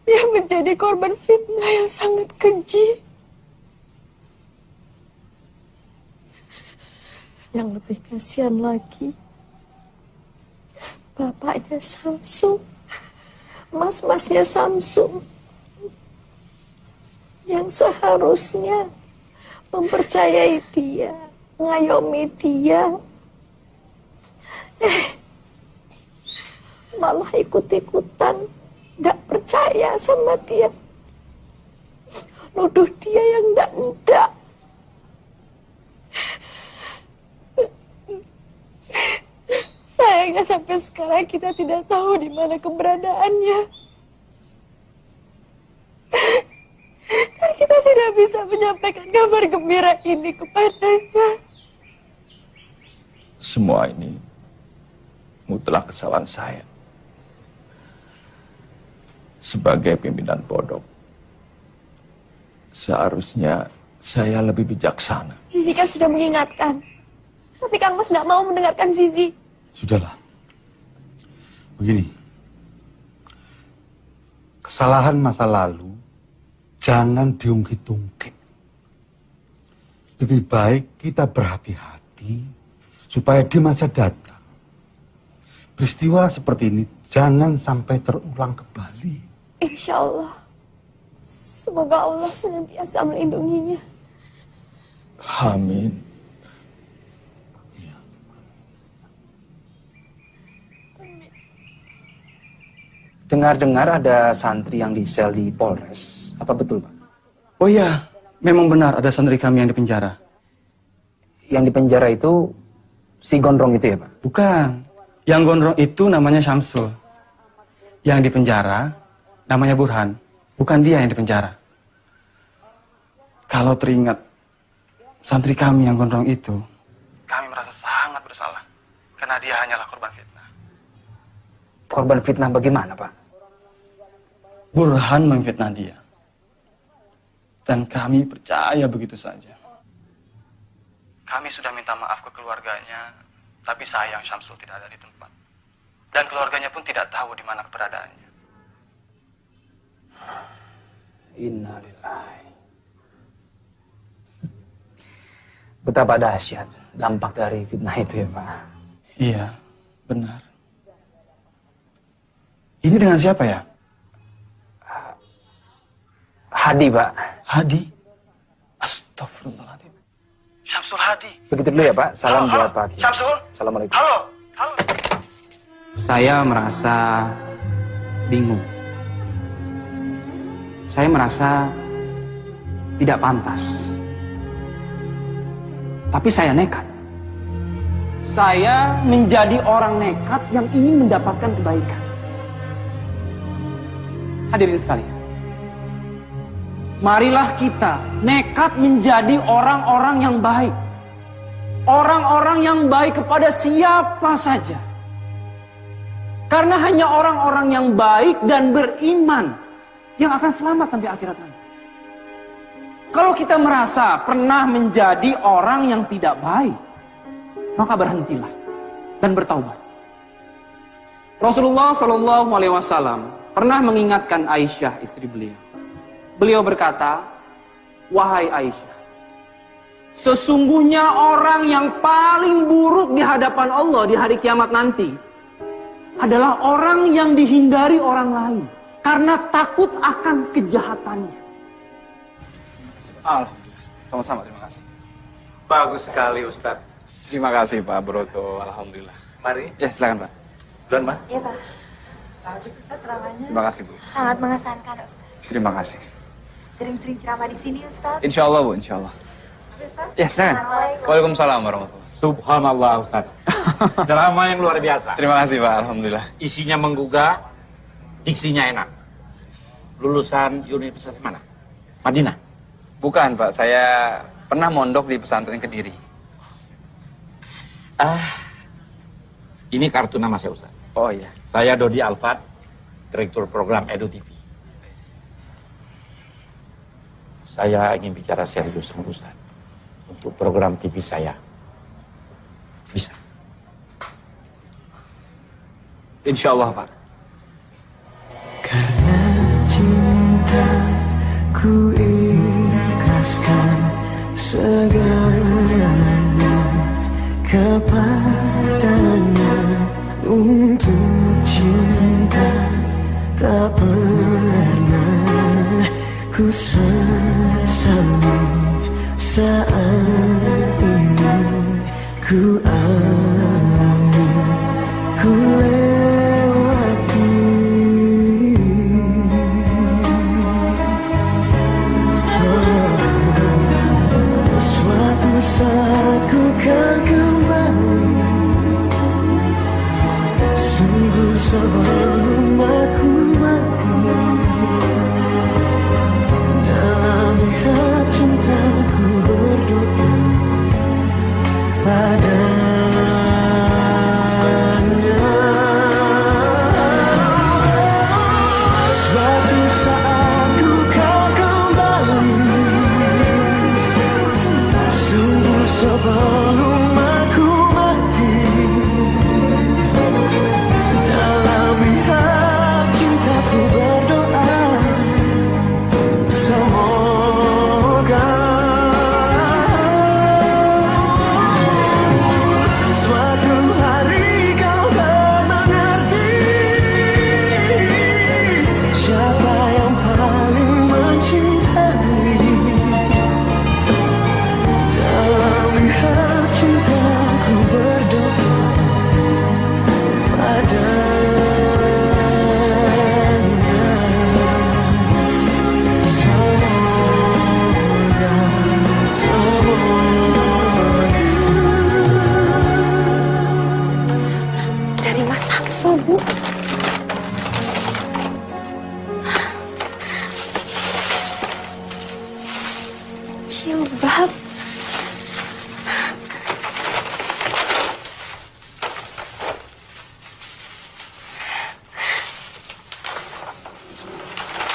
Dia menjadi korban fitnah yang sangat keji. Yang lebih kasihan lagi, bapaknya Samsul, mas-masnya Samsul, yang seharusnya mempercayai dia, mengayomi dia, malah ikut-ikutan, gak percaya sama dia, nuduh dia yang ndak-ndak. Sayangnya sampai sekarang kita tidak tahu di mana keberadaannya. Dan kita tidak bisa menyampaikan kabar gembira ini kepadanya. Semua ini mutlak kesalahan saya. Sebagai pimpinan pondok, seharusnya saya lebih bijaksana. Zizi kan sudah mengingatkan. Tapi Kang Mas nggak mau mendengarkan Zizi. Sudahlah. Begini. Kesalahan masa lalu jangan diungkit-ungkit. Lebih baik kita berhati-hati supaya di masa datang peristiwa seperti ini jangan sampai terulang kembali. Insya Allah. Semoga Allah senantiasa melindunginya. Amin. Dengar-dengar ada santri yang di sel di Polres. Apa betul, Pak? Oh iya, memang benar ada santri kami yang dipenjara. Yang dipenjara itu si gondrong itu ya, Pak? Bukan. Yang gondrong itu namanya Syamsul. Yang dipenjara namanya Burhan. Bukan dia yang dipenjara. Kalau teringat santri kami yang gondrong itu, kami merasa sangat bersalah. Karena dia hanyalah korban fitnah. Korban fitnah bagaimana, Pak? Burhan memfitnah dia. Dan kami percaya begitu saja. Kami sudah minta maaf ke keluarganya, tapi sayang Syamsul tidak ada di tempat. Dan keluarganya pun tidak tahu di mana keberadaannya. Innalillahi. Betapa dahsyat dampak dari fitnah itu ya, Pak? Iya, benar. Ini dengan siapa ya? Hadi, Pak. Hadi? Astagfirullahaladzim. Syamsul Hadi. Begitu dulu ya, Pak. Salam buat Pak Kiai. Syamsul. Assalamualaikum. Halo. Saya merasa bingung. Saya merasa tidak pantas. Tapi saya nekat. Saya menjadi orang nekat yang ingin mendapatkan kebaikan. Hadirin sekalian. Marilah kita nekat menjadi orang-orang yang baik. Orang-orang yang baik kepada siapa saja. Karena hanya orang-orang yang baik dan beriman yang akan selamat sampai akhirat nanti. Kalau kita merasa pernah menjadi orang yang tidak baik, maka berhentilah dan bertaubat. Rasulullah SAW pernah mengingatkan Aisyah, istri beliau. Beliau berkata, "Wahai Aisyah, sesungguhnya orang yang paling buruk di hadapan Allah di hari kiamat nanti adalah orang yang dihindari orang lain karena takut akan kejahatannya." Alhamdulillah. Sama-sama, terima kasih. Bagus sekali, Ustadz. Terima kasih, Pak Broto. Alhamdulillah. Mari. Ya, silakan, Pak. Duluan, Pak. Iya, Pak. Bagus, Ustaz, ceramahnya. Terima kasih, Bu. Sangat mengesankan, Ustaz. Terima kasih. Sering-sering ceramah di sini, Ustaz. Insya Allah, Bu. Insya Allah. Ustaz. Ya, silakan. Waalaikumsalam warahmatullahi wabarakatuh. Subhanallah, Ustaz. Ceramah yang luar biasa. Terima kasih, Pak. Alhamdulillah. Isinya menggugah, diksinya enak. Lulusan universitas mana? Madinah? Bukan, Pak. Saya pernah mondok di pesantren Kediri. Ini kartu nama saya, Ustaz. Oh iya. Saya Dodi Alfat, Direktur Program Edu TV. Saya ingin bicara serius sama Ustaz. Untuk program TV saya. Bisa? Insya Allah, Pak. Karena cinta ku ikhlaskan segalanya kepadanya. Untuk cinta tak pernah ku sesali. Saat ini ku alami, ku lewati. Suatu saat ku kan kembali. Sungguh sebelum aku mati, dalam mihrab cintaku berdoa pada Jilbab.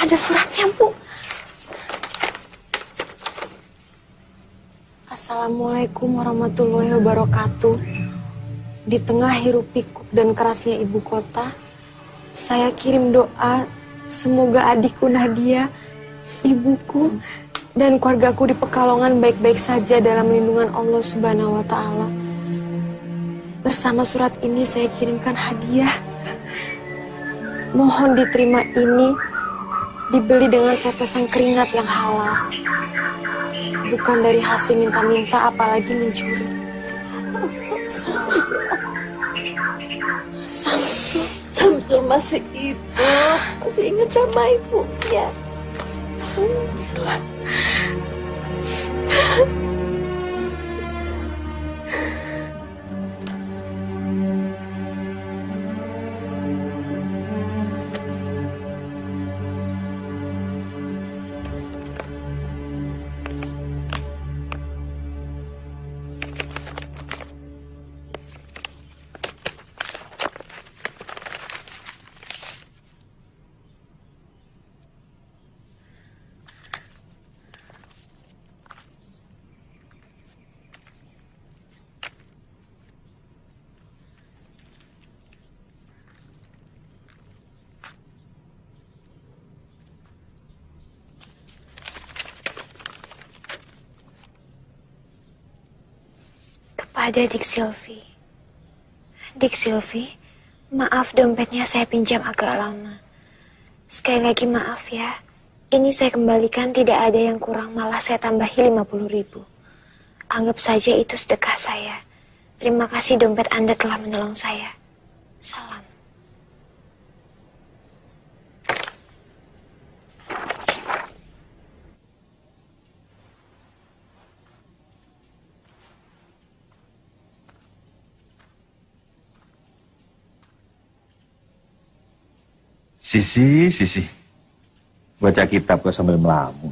Ada suratnya, Bu. Assalamualaikum warahmatullahi wabarakatuh. Di tengah hiruk pikuk dan kerasnya ibu kota, saya kirim doa semoga adikku Nadia, ibuku, dan keluargaku di Pekalongan baik-baik saja dalam lindungan Allah Subhanahu wa Ta'ala. Bersama surat ini saya kirimkan hadiah. Mohon diterima ini, dibeli dengan tetesan keringat yang halal. Bukan dari hasil minta-minta, apalagi mencuri. Samsul masih hidup, masih ingat sama ibunya. Kepada Dik Silvi. Dik Silvi, maaf dompetnya saya pinjam agak lama. Sekali lagi maaf ya. Ini saya kembalikan, tidak ada yang kurang, malah saya tambahi 50.000. Anggap saja itu sedekah saya. Terima kasih dompet Anda telah menolong saya. Salam. Sisi. Baca kitab kok sambil melamun.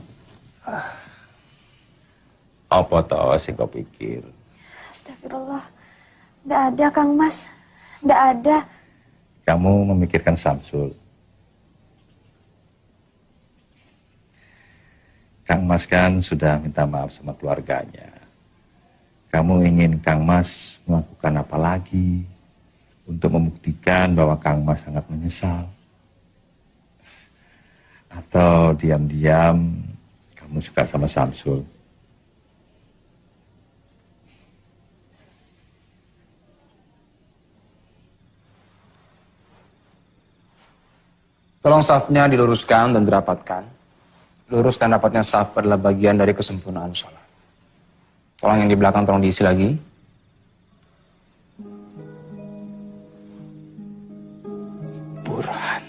Apa toh sing kau pikir? Astagfirullah. Tidak ada, Kang Mas. Tidak ada. Kamu memikirkan Samsul. Kang Mas kan sudah minta maaf sama keluarganya. Kamu ingin Kang Mas melakukan apa lagi untuk membuktikan bahwa Kang Mas sangat menyesal? Atau diam-diam kamu suka sama Samsul? Tolong safnya diluruskan dan dirapatkan. Lurus dan rapatnya saf adalah bagian dari kesempurnaan sholat. Tolong yang di belakang tolong diisi lagi. Burhan.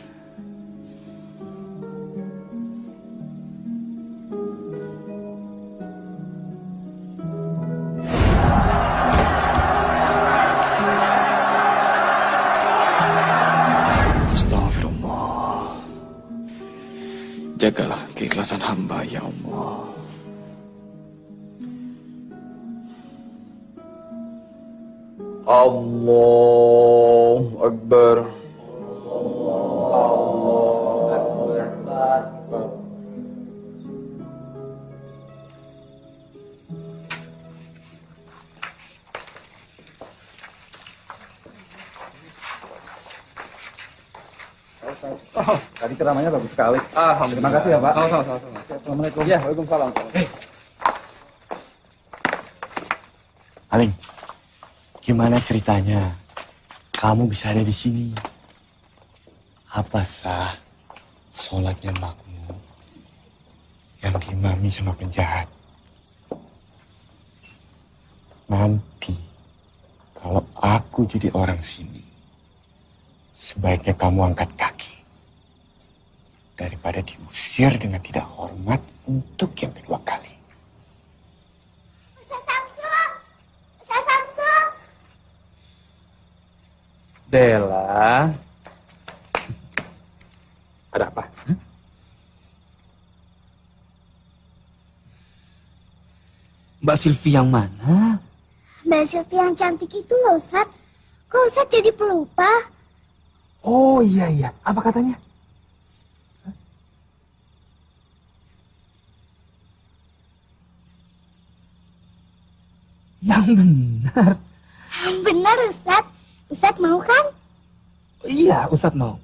Jagalah keikhlasan hamba, ya Allah. Allahu Akbar. Oh, tadi ceramahnya bagus sekali. Terima kasih ya, Pak. Sama-sama. Assalamualaikum. Ya, waalaikumsalam. Aling, gimana ceritanya? Kamu bisa ada di sini. Apa sah sholatnya makmum yang diimami sama penjahat? Nanti, kalau aku jadi orang sini, sebaiknya kamu angkat kaki. Daripada diusir dengan tidak hormat untuk yang kedua kali. Ustaz Samsul. Dela. Ada apa? Mbak Silvi yang mana? Mbak Silvi yang cantik itu loh, Ustadz. Kok Ustadz jadi pelupa? Oh iya, apa katanya? Yang benar. Yang benar, Ustadz. Ustadz mau kan? Iya, Ustadz mau.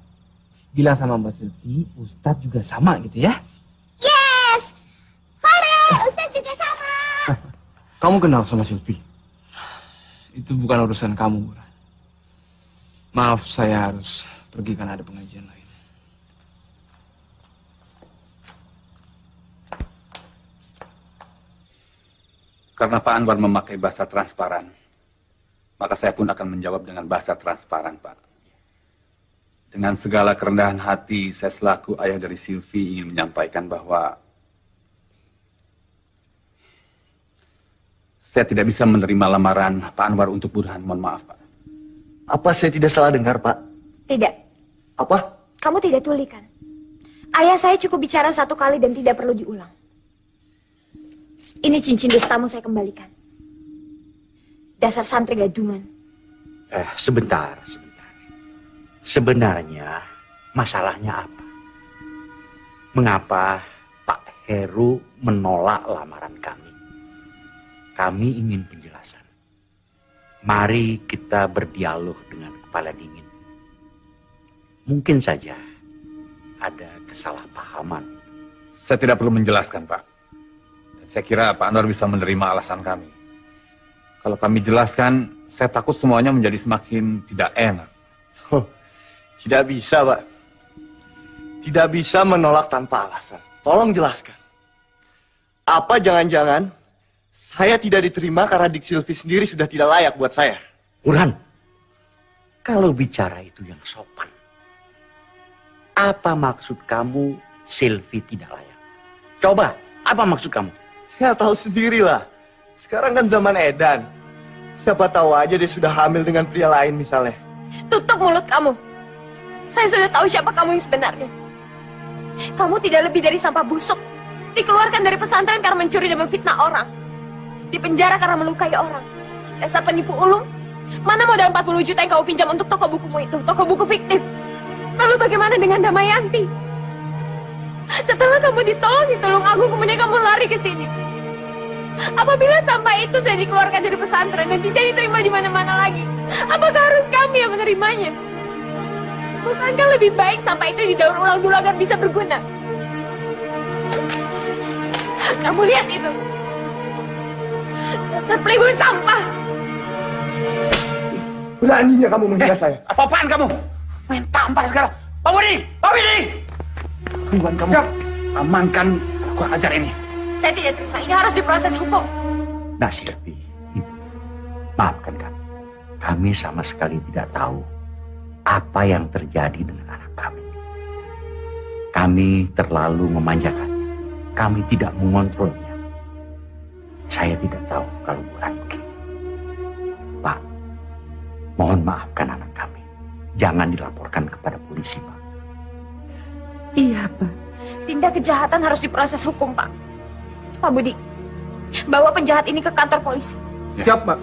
Bilang sama Mbak Silvi, Ustadz juga sama gitu ya? Yes! Farel, Ustadz juga sama. Kamu kenal sama Silvi? Itu bukan urusan kamu, Burhan. Maaf, saya harus pergi karena ada pengajian lain. Karena Pak Anwar memakai bahasa transparan, maka saya pun akan menjawab dengan bahasa transparan, Pak. Dengan segala kerendahan hati, saya selaku ayah dari Silvi ingin menyampaikan bahwa saya tidak bisa menerima lamaran Pak Anwar untuk Burhan. Mohon maaf, Pak. Apa saya tidak salah dengar, Pak? Tidak. Apa? Kamu tidak tuli kan? Ayah saya cukup bicara satu kali dan tidak perlu diulang. Ini cincin dustamu saya kembalikan. Dasar santri gadungan. Sebentar. Sebenarnya masalahnya apa? Mengapa Pak Heru menolak lamaran kami? Kami ingin penjelasan. Mari kita berdialog dengan kepala dingin. Mungkin saja ada kesalahpahaman. Saya tidak perlu menjelaskan, Pak. Dan saya kira Pak Anwar bisa menerima alasan kami. Kalau kami jelaskan, saya takut semuanya menjadi semakin tidak enak. Tidak bisa, Pak. Tidak bisa menolak tanpa alasan. Tolong jelaskan. Apa jangan-jangan saya tidak diterima karena Dik Silvi sendiri sudah tidak layak buat saya? Burhan, kalau bicara itu yang sopan. Apa maksud kamu Silvi tidak layak? Coba, apa maksud kamu? Ya tahu sendirilah. Sekarang kan zaman edan. Siapa tahu aja dia sudah hamil dengan pria lain misalnya. Tutup mulut kamu. Saya sudah tahu siapa kamu yang sebenarnya. Kamu tidak lebih dari sampah busuk. Dikeluarkan dari pesantren karena mencuri dan memfitnah orang. Dipenjara karena melukai orang. Dasar penipu ulung. Mana modal 40 juta yang kamu pinjam untuk toko bukumu itu? Toko buku fiktif. Lalu bagaimana dengan Damayanti? Setelah kamu ditolong aku, kemudian kamu lari ke sini. Apabila sampah itu sudah dikeluarkan dari pesantren dan tidak diterima di mana-mana lagi, apakah harus kami yang menerimanya? Bukankah lebih baik sampah itu didaur ulang dulu agar bisa berguna? Kamu lihat itu. Dasar playboy sampah. Beraninya kamu menghina saya. Apa-apaan kamu? Main tampar sekarang. Pak Budi! Pak Budi! Tuhan kamu. Siap. Amankan kurang ajar ini. Saya tidak terima. Ini harus diproses hukum. Nah, Silvi, maafkan kami. Kami sama sekali tidak tahu apa yang terjadi dengan anak kami. Kami terlalu memanjakannya. Kami tidak mengontrolnya. Saya tidak tahu kalau Burhan begini. Pak, mohon maafkan anak kami. Jangan dilaporkan kepada polisi, Pak. Iya, Pak. Tindak kejahatan harus diproses hukum, Pak. Pak Budi, bawa penjahat ini ke kantor polisi. Siap, Pak.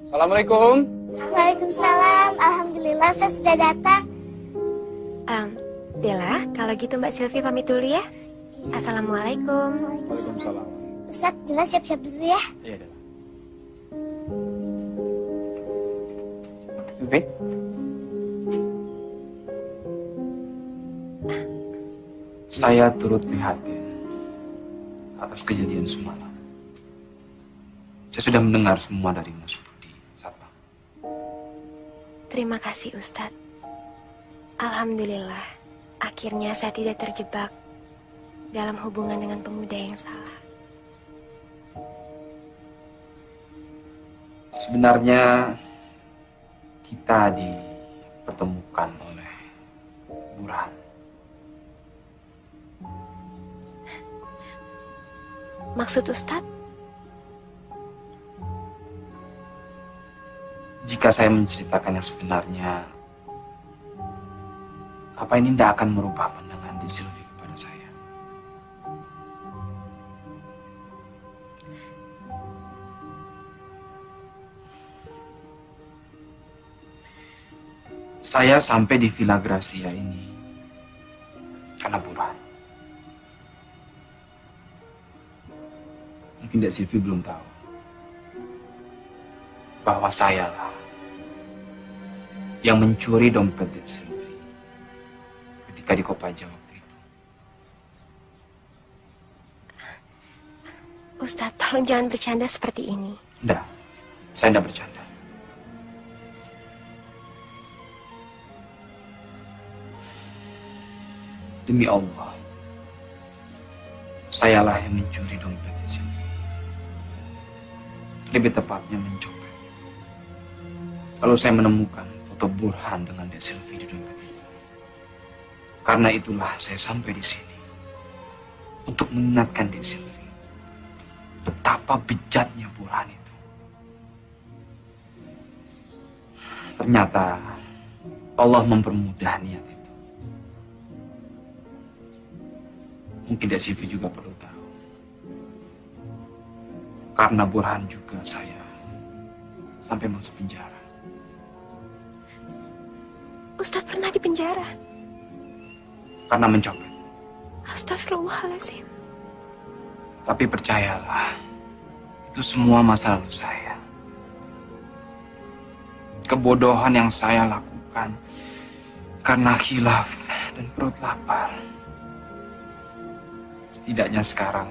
Assalamualaikum. Waalaikumsalam. Alhamdulillah saya sudah datang. Bella, kalau gitu Mbak Silvi pamit dulu ya. Assalamualaikum. Waalaikumsalam. Ustaz, Bella siap-siap dulu ya. Iya, Bella. Silvi? Saya turut prihatin atas kejadian semalam. Saya sudah mendengar semua dari Mas Budi, Satpam. Terima kasih Ustadz. Alhamdulillah, akhirnya saya tidak terjebak dalam hubungan dengan pemuda yang salah. Sebenarnya kita dipertemukan oleh Burhan. Maksud Ustadz? Jika saya menceritakan yang sebenarnya, apa ini tidak akan merubah pandangan di Silvi kepada saya? Saya sampai di Villa Gracia ini karena Burhan. Mungkin Dek Silvi belum tahu bahwa sayalah yang mencuri dompet Dek Silvi ketika di Kopaja waktu itu. Ustadz, tolong jangan bercanda seperti ini. Enggak, saya enggak bercanda. Demi Allah, sayalah yang mencuri dompet Silvi. Lebih tepatnya mencopet. Lalu saya menemukan foto Burhan dengan Dek Silvi di dompet itu. Karena itulah saya sampai di sini untuk mengingatkan Dek Silvi betapa bejatnya Burhan itu. Ternyata Allah mempermudah niat itu. Mungkin Dek Silvi juga perlu tahu. Karena Burhan juga saya sampai masuk penjara. Ustadz pernah di penjara? Karena mencopet. Astagfirullahaladzim. Tapi percayalah, itu semua masa lalu saya. Kebodohan yang saya lakukan karena khilaf dan perut lapar. Setidaknya sekarang,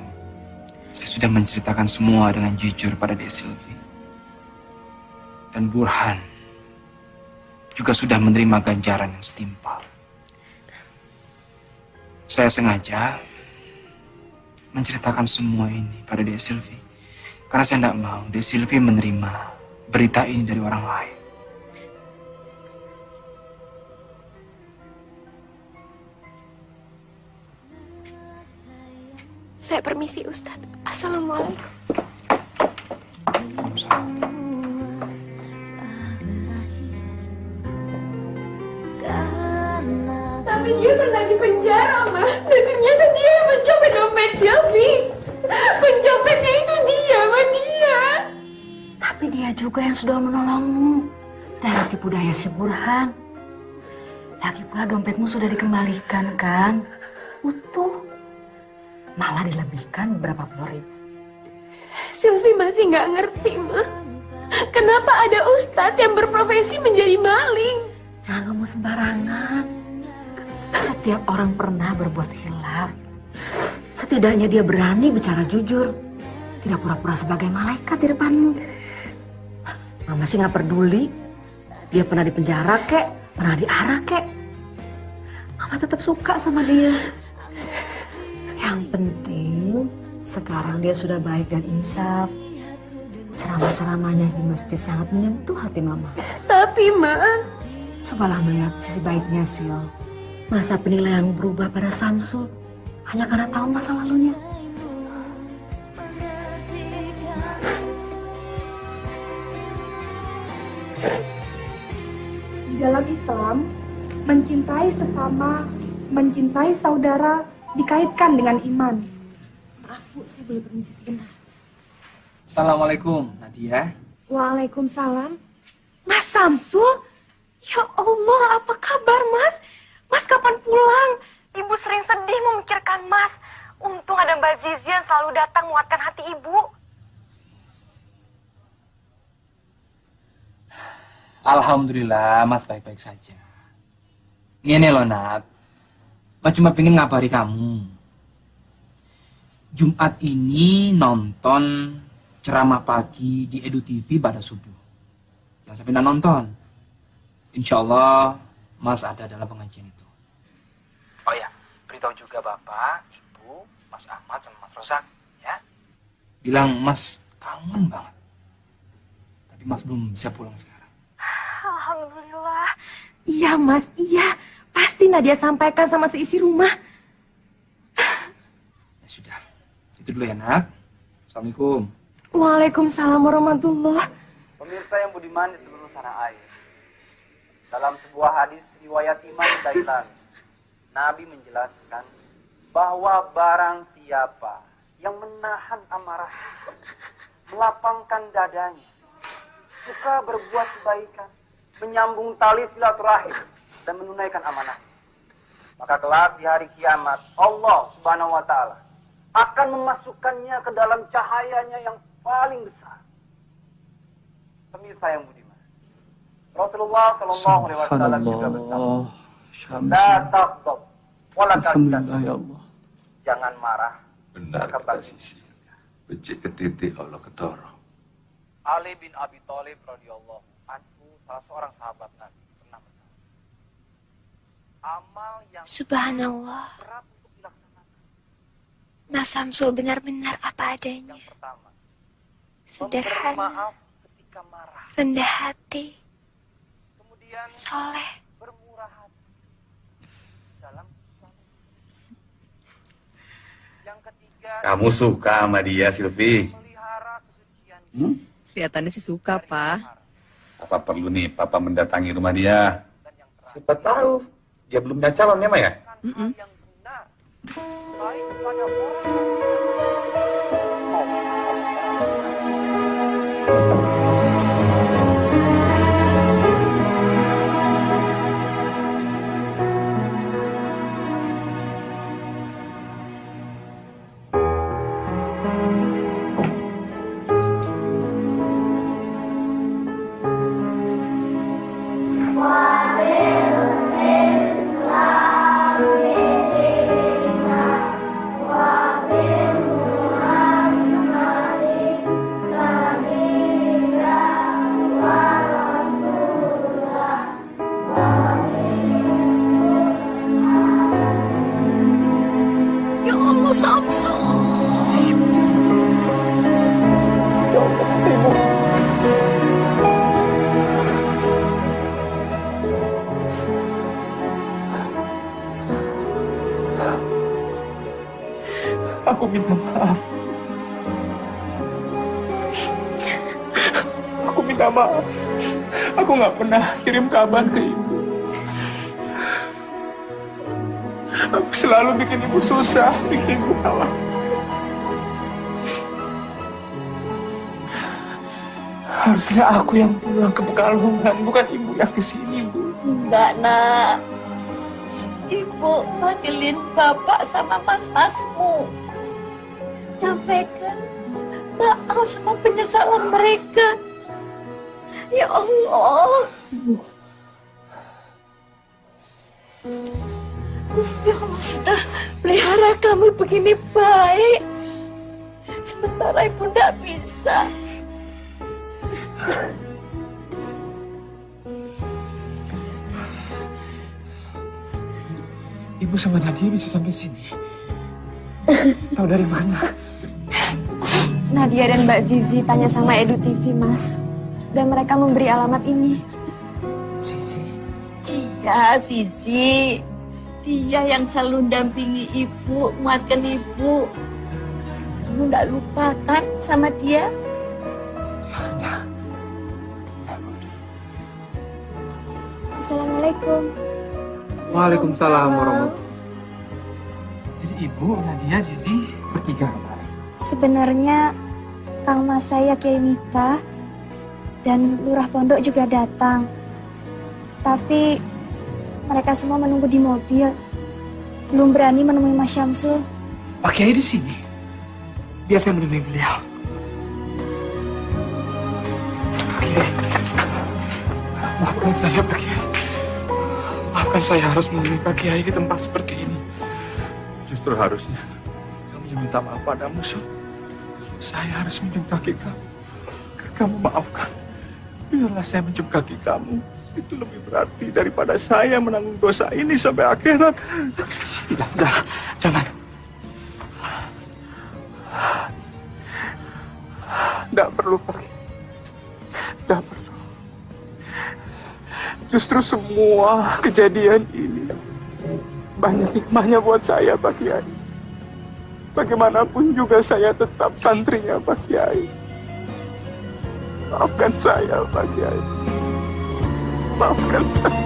saya sudah menceritakan semua dengan jujur pada Dek Silvi. Dan Burhan juga sudah menerima ganjaran yang setimpal. Saya sengaja menceritakan semua ini pada Dek Silvi. Karena saya tidak mau Dek Silvi menerima berita ini dari orang lain. Saya permisi, Ustadz. Assalamualaikum. Tapi dia pernah di penjara, Ma. Dan ternyata dia yang mencopet dompet Silvi. Pencopetnya itu dia, Ma, dia. Tapi dia juga yang sudah menolongmu dari tipu daya si Burhan. Lagi pula dompetmu sudah dikembalikan kan? Utuh. Malah dilebihkan beberapa puluh ribu. Silvi masih nggak ngerti, Ma. Kenapa ada ustadz yang berprofesi menjadi maling? Jangan ngomong sembarangan. Setiap orang pernah berbuat khilaf. Setidaknya dia berani bicara jujur. Tidak pura-pura sebagai malaikat di depanmu. Mama sih nggak peduli. Dia pernah di penjara kek, pernah diarak kek. Mama tetap suka sama dia. Yang penting sekarang dia sudah baik dan insaf. Ceramah-ceramahnya di masjid sangat menyentuh hati Mama. Tapi, Ma, cobalah melihat sisi baiknya, Sil. Masa penilaian berubah pada Samsul hanya karena tahu masa lalunya. Di dalam Islam, mencintai sesama, mencintai saudara dikaitkan dengan iman. Maaf, Bu, saya boleh permisi sebentar. Assalamualaikum, Nadia. Waalaikumsalam. Mas Samsul? Ya Allah, apa kabar, Mas? Mas kapan pulang? Ibu sering sedih memikirkan Mas. Untung ada Mbak Zizi yang selalu datang menguatkan hati Ibu. Alhamdulillah, Mas baik-baik saja. Ini loh, Nat. Mas cuma pengen ngabari kamu. Jumat ini nonton ceramah pagi di Edu TV pada subuh. Jangan sampai nggak nonton. Insya Allah Mas ada dalam pengajian itu. Oh ya, beritahu juga Bapak, Ibu, Mas Ahmad sama Mas Rozak, ya. Bilang Mas kangen banget. Tapi Mas belum bisa pulang sekarang. Alhamdulillah. Iya, Mas, iya. Pasti Nadia sampaikan sama seisi rumah. Ya sudah, itu dulu ya, Nat. Assalamualaikum. Waalaikumsalam warahmatullah. Pemirsa yang budiman di seluruh tanah air. Dalam sebuah hadis riwayat Imam Dailami, Nabi menjelaskan bahwa barang siapa yang menahan amarah, melapangkan dadanya, suka berbuat kebaikan, menyambung tali silaturahim, dan menunaikan amanah. Maka kelak di hari kiamat, Allah Subhanahu wa Ta'ala akan memasukkannya ke dalam cahayanya yang paling besar. Pemirsa yang budiman, Rasulullah Shallallahu Alaihi Wasallam juga bersabda, "La taghdab, wala tahzan." Ya Allah. Jangan marah. Benar kata Sisi. Becik ke titik Allah ketoro. Ali bin Abi Thalib radhiyallahu anhu, salah seorang sahabat Nabi, pernah berkata, amal yang Subhanallah. berat untuk dilaksanakan. Mas Samsul benar-benar apa adanya. Sederhana, Maaf ketika marah. rendah hati, Kemudian soleh. bermurah hati dalam yang ketiga, Kamu suka sama dia, Silvi? Kelihatannya sih suka, Pak. Apa perlu nih Papa mendatangi rumah dia? Siapa tahu dia belum punya calon ya, Maya? baik kepada orang Ya Allah, Samsul. Ya Allah, Ibu. Aku minta maaf. Aku minta maaf. Aku nggak pernah kirim kabar ke ibu. Aku selalu bikin ibu susah, bikin ibu khawatir. Harusnya aku yang pulang ke Pekalongan, bukan ibu yang kesini, Bu. Enggak, Nak. Ibu panggilin bapak sama mas-masmu. Nyampaikan maaf sama penyesalan mereka. Ya Allah. Gusti Allah sudah pelihara kami begini baik. Sementara ibu tidak bisa. Ibu sama Nadia bisa sampai sini. Tahu dari mana? Nadia dan Mbak Zizi tanya sama Edu TV, Mas. Dan mereka memberi alamat ini. Iya, Sisi. Dia yang selalu dampingi ibu, menguatkan ibu. Kamu tidak lupa kan sama dia? Assalamualaikum. Waalaikumsalam warahmatullahi. Jadi ibu, Nadia, Zizi bertiga kemarin. Sebenarnya Kang Mas saya Kiai Miftah dan Lurah Pondok juga datang. Tapi mereka semua menunggu di mobil. Belum berani menemui Mas Syamsul. Pak Kiai di sini. Biar saya menemui beliau. Pak Kiai. Maafkan saya, Pak Kiai. Maafkan saya harus menemui Pak Kiai di tempat seperti ini. Justru harusnya kamu yang minta maaf padamu, Syuk. Saya harus mencium kaki kamu. Kamu maafkan. Biarlah saya mencium kaki kamu. Itu lebih berarti daripada saya menanggung dosa ini sampai akhirat. Tidak, jangan. Tidak perlu, Pak Kiai. Tidak perlu. Justru semua kejadian ini banyak hikmahnya buat saya, Pak Kiai. Bagaimanapun juga saya tetap santrinya, Pak Kiai. Maafkan saya, Pak Kiai. Maafkan saya.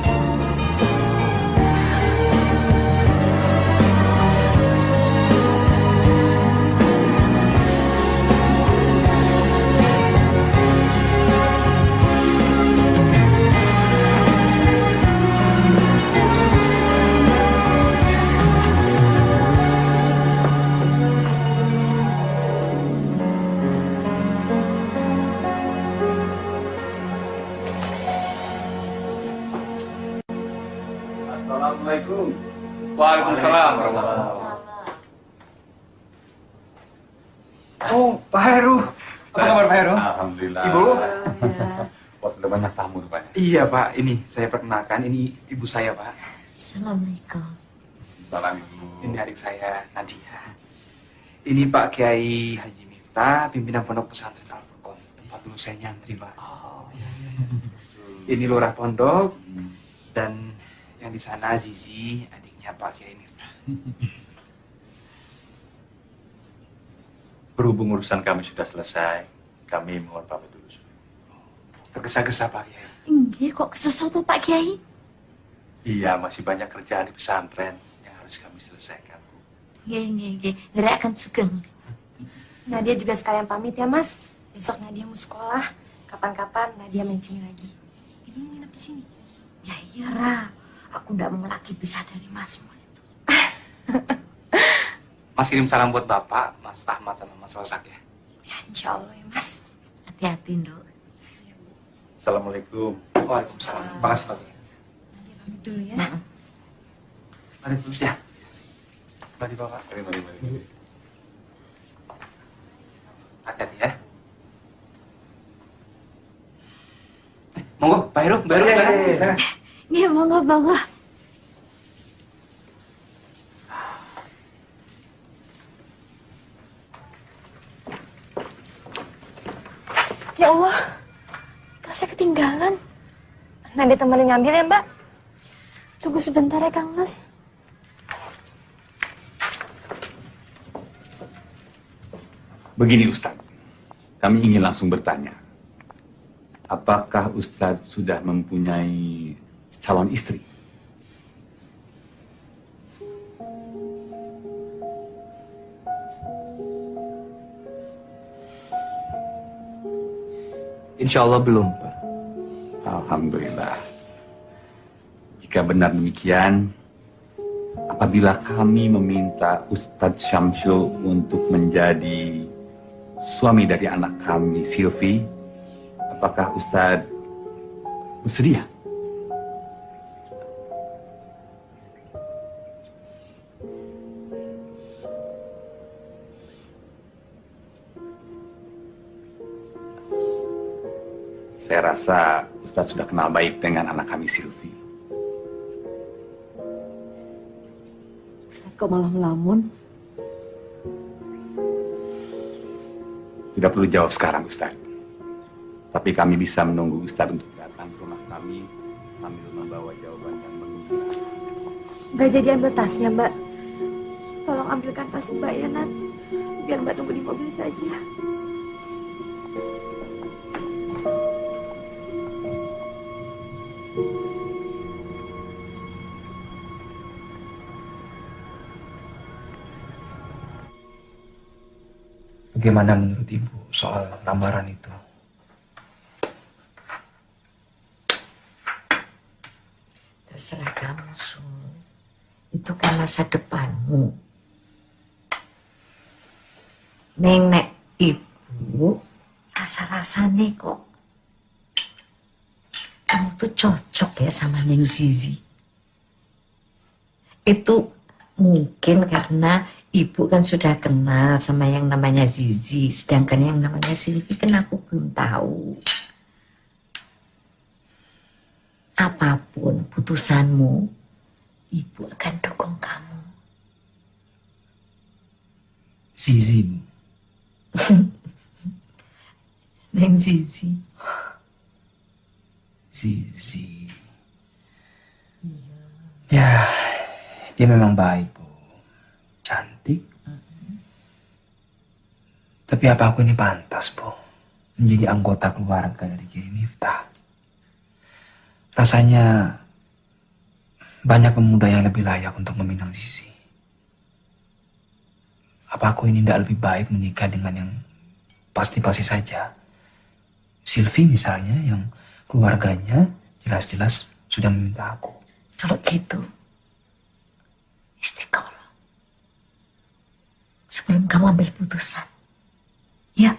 Waalaikumsalam warahmatullahi Oh, Pak Heru. Apa kabar Pak Heru? Alhamdulillah. Ibu? Wah, sudah banyak tamu rupanya. Iya Pak, ini saya perkenalkan, ini ibu saya Pak. Assalamualaikum. Salam Ibu. Ini adik saya, Nadia. Ini Pak Kiai Haji Miftah, pimpinan pondok pesantren Al-Furqon. Tempat dulu saya nyantri Pak. Ini lurah pondok, dan yang di sana Zizi, adiknya Pak Kiai Miftah. Berhubung urusan kami sudah selesai, kami mohon pamit dulu. Tergesa-gesa Pak Kiai. Enggak kok sesuatu Pak Kiai. Iya, masih banyak kerjaan di pesantren yang harus kami selesaikan. Nggih. Nera akan sugeng. Nadia juga sekalian pamit ya Mas. Besok Nadia mau sekolah. Kapan-kapan Nadia main sini lagi. Ini nginep di sini. Ya iya Ra, aku ndak mau lagi pisah dari Masmu itu. Mas kirim salam buat Bapak, Mas Ahmad sama Mas Rozak ya. Ya insya Allah ya Mas. Hati-hati Nduk. Assalamualaikum. Waalaikumsalam. Terima kasih Pak Kiai. Nadia pamit dulu ya. Mari dulu ya. Mari Bapak. Mari. Hati-hati ya. Monggo, Pak Heru, Mbak Heru silakan. Iya, monggo. Ya Allah, tasnya ketinggalan. Nadia temenin ngambil ya Mbak. Tunggu sebentar ya Kang Mas. Begini Ustadz, kami ingin langsung bertanya. Apakah Ustadz sudah mempunyai calon istri? Insya Allah belum Pak. Alhamdulillah. Jika benar demikian, apabila kami meminta Ustadz Syamsul untuk menjadi suami dari anak kami, Silvi, apakah Ustadz bersedia? Saya rasa Ustadz sudah kenal baik dengan anak kami, Silvi. Ustaz kok malah melamun? Tidak perlu jawab sekarang, Ustadz. Tapi kami bisa menunggu Ustadz untuk datang ke rumah kami sambil membawa jawaban yang menggembirakan. Gak jadi ambil tasnya Mbak. Tolong ambilkan tas Mbak ya Nat. Biar Mbak tunggu di mobil saja. Bagaimana menurut Ibu soal lamaran itu? Terserah kamu, Sul. Itu kan masa depanmu. Nenek Ibu, rasa-rasanya kok kamu tuh cocok ya sama Neng Zizi. Itu mungkin karena Ibu kan sudah kenal sama yang namanya Zizi, sedangkan yang namanya Silvi kan aku belum tahu. Apapun putusanmu, Ibu akan dukung kamu. Zizi, Bu. Neng Zizi. Zizi. Ya, dia memang baik, Bu. Cantik. Tapi apa aku ini pantas, Bu, menjadi anggota keluarga dari Kiai Miftah? Rasanya banyak pemuda yang lebih layak untuk meminang Zizi. Apa aku ini tidak lebih baik menikah dengan yang pasti-pasti saja? Silvi misalnya, yang keluarganya jelas-jelas sudah meminta aku. Kalau gitu, istiqoroh. Sebelum kamu ambil putusan. Ya.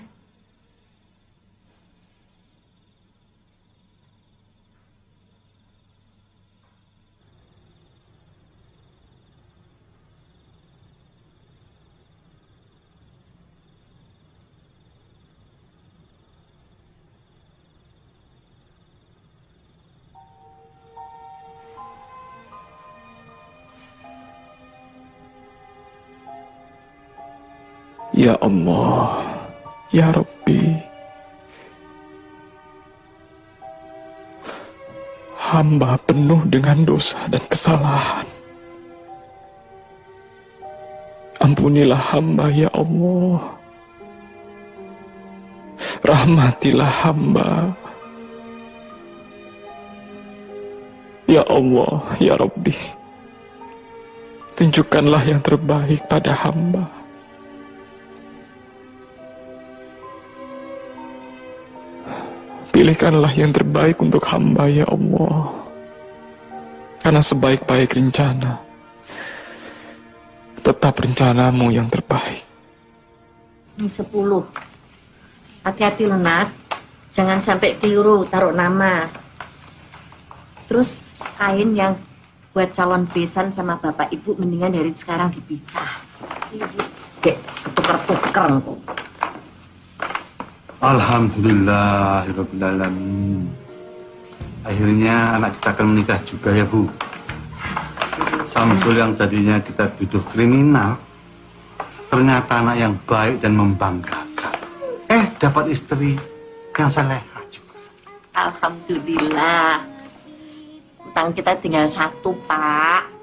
Ya Allah, ya Rabbi, hamba penuh dengan dosa dan kesalahan. Ampunilah hamba ya Allah. Rahmatilah hamba. Ya Allah, ya Rabbi, tunjukkanlah yang terbaik pada hamba. Pilihkanlah yang terbaik untuk hamba ya Allah. Karena sebaik-baik rencana, tetap rencanamu yang terbaik. Ini 10. Hati-hati loh, Nat. Jangan sampai keliru taruh nama. Terus kain yang buat calon besan sama bapak ibu mendingan dari sekarang dipisah. Dek, ketuker-tuker. Alhamdulillahirrabbilalamin. Akhirnya anak kita akan menikah juga ya Bu. Samsul yang tadinya kita tuduh kriminal, ternyata anak yang baik dan membanggakan. Dapat istri yang salehah juga. Alhamdulillah. Utang kita tinggal 1, Pak.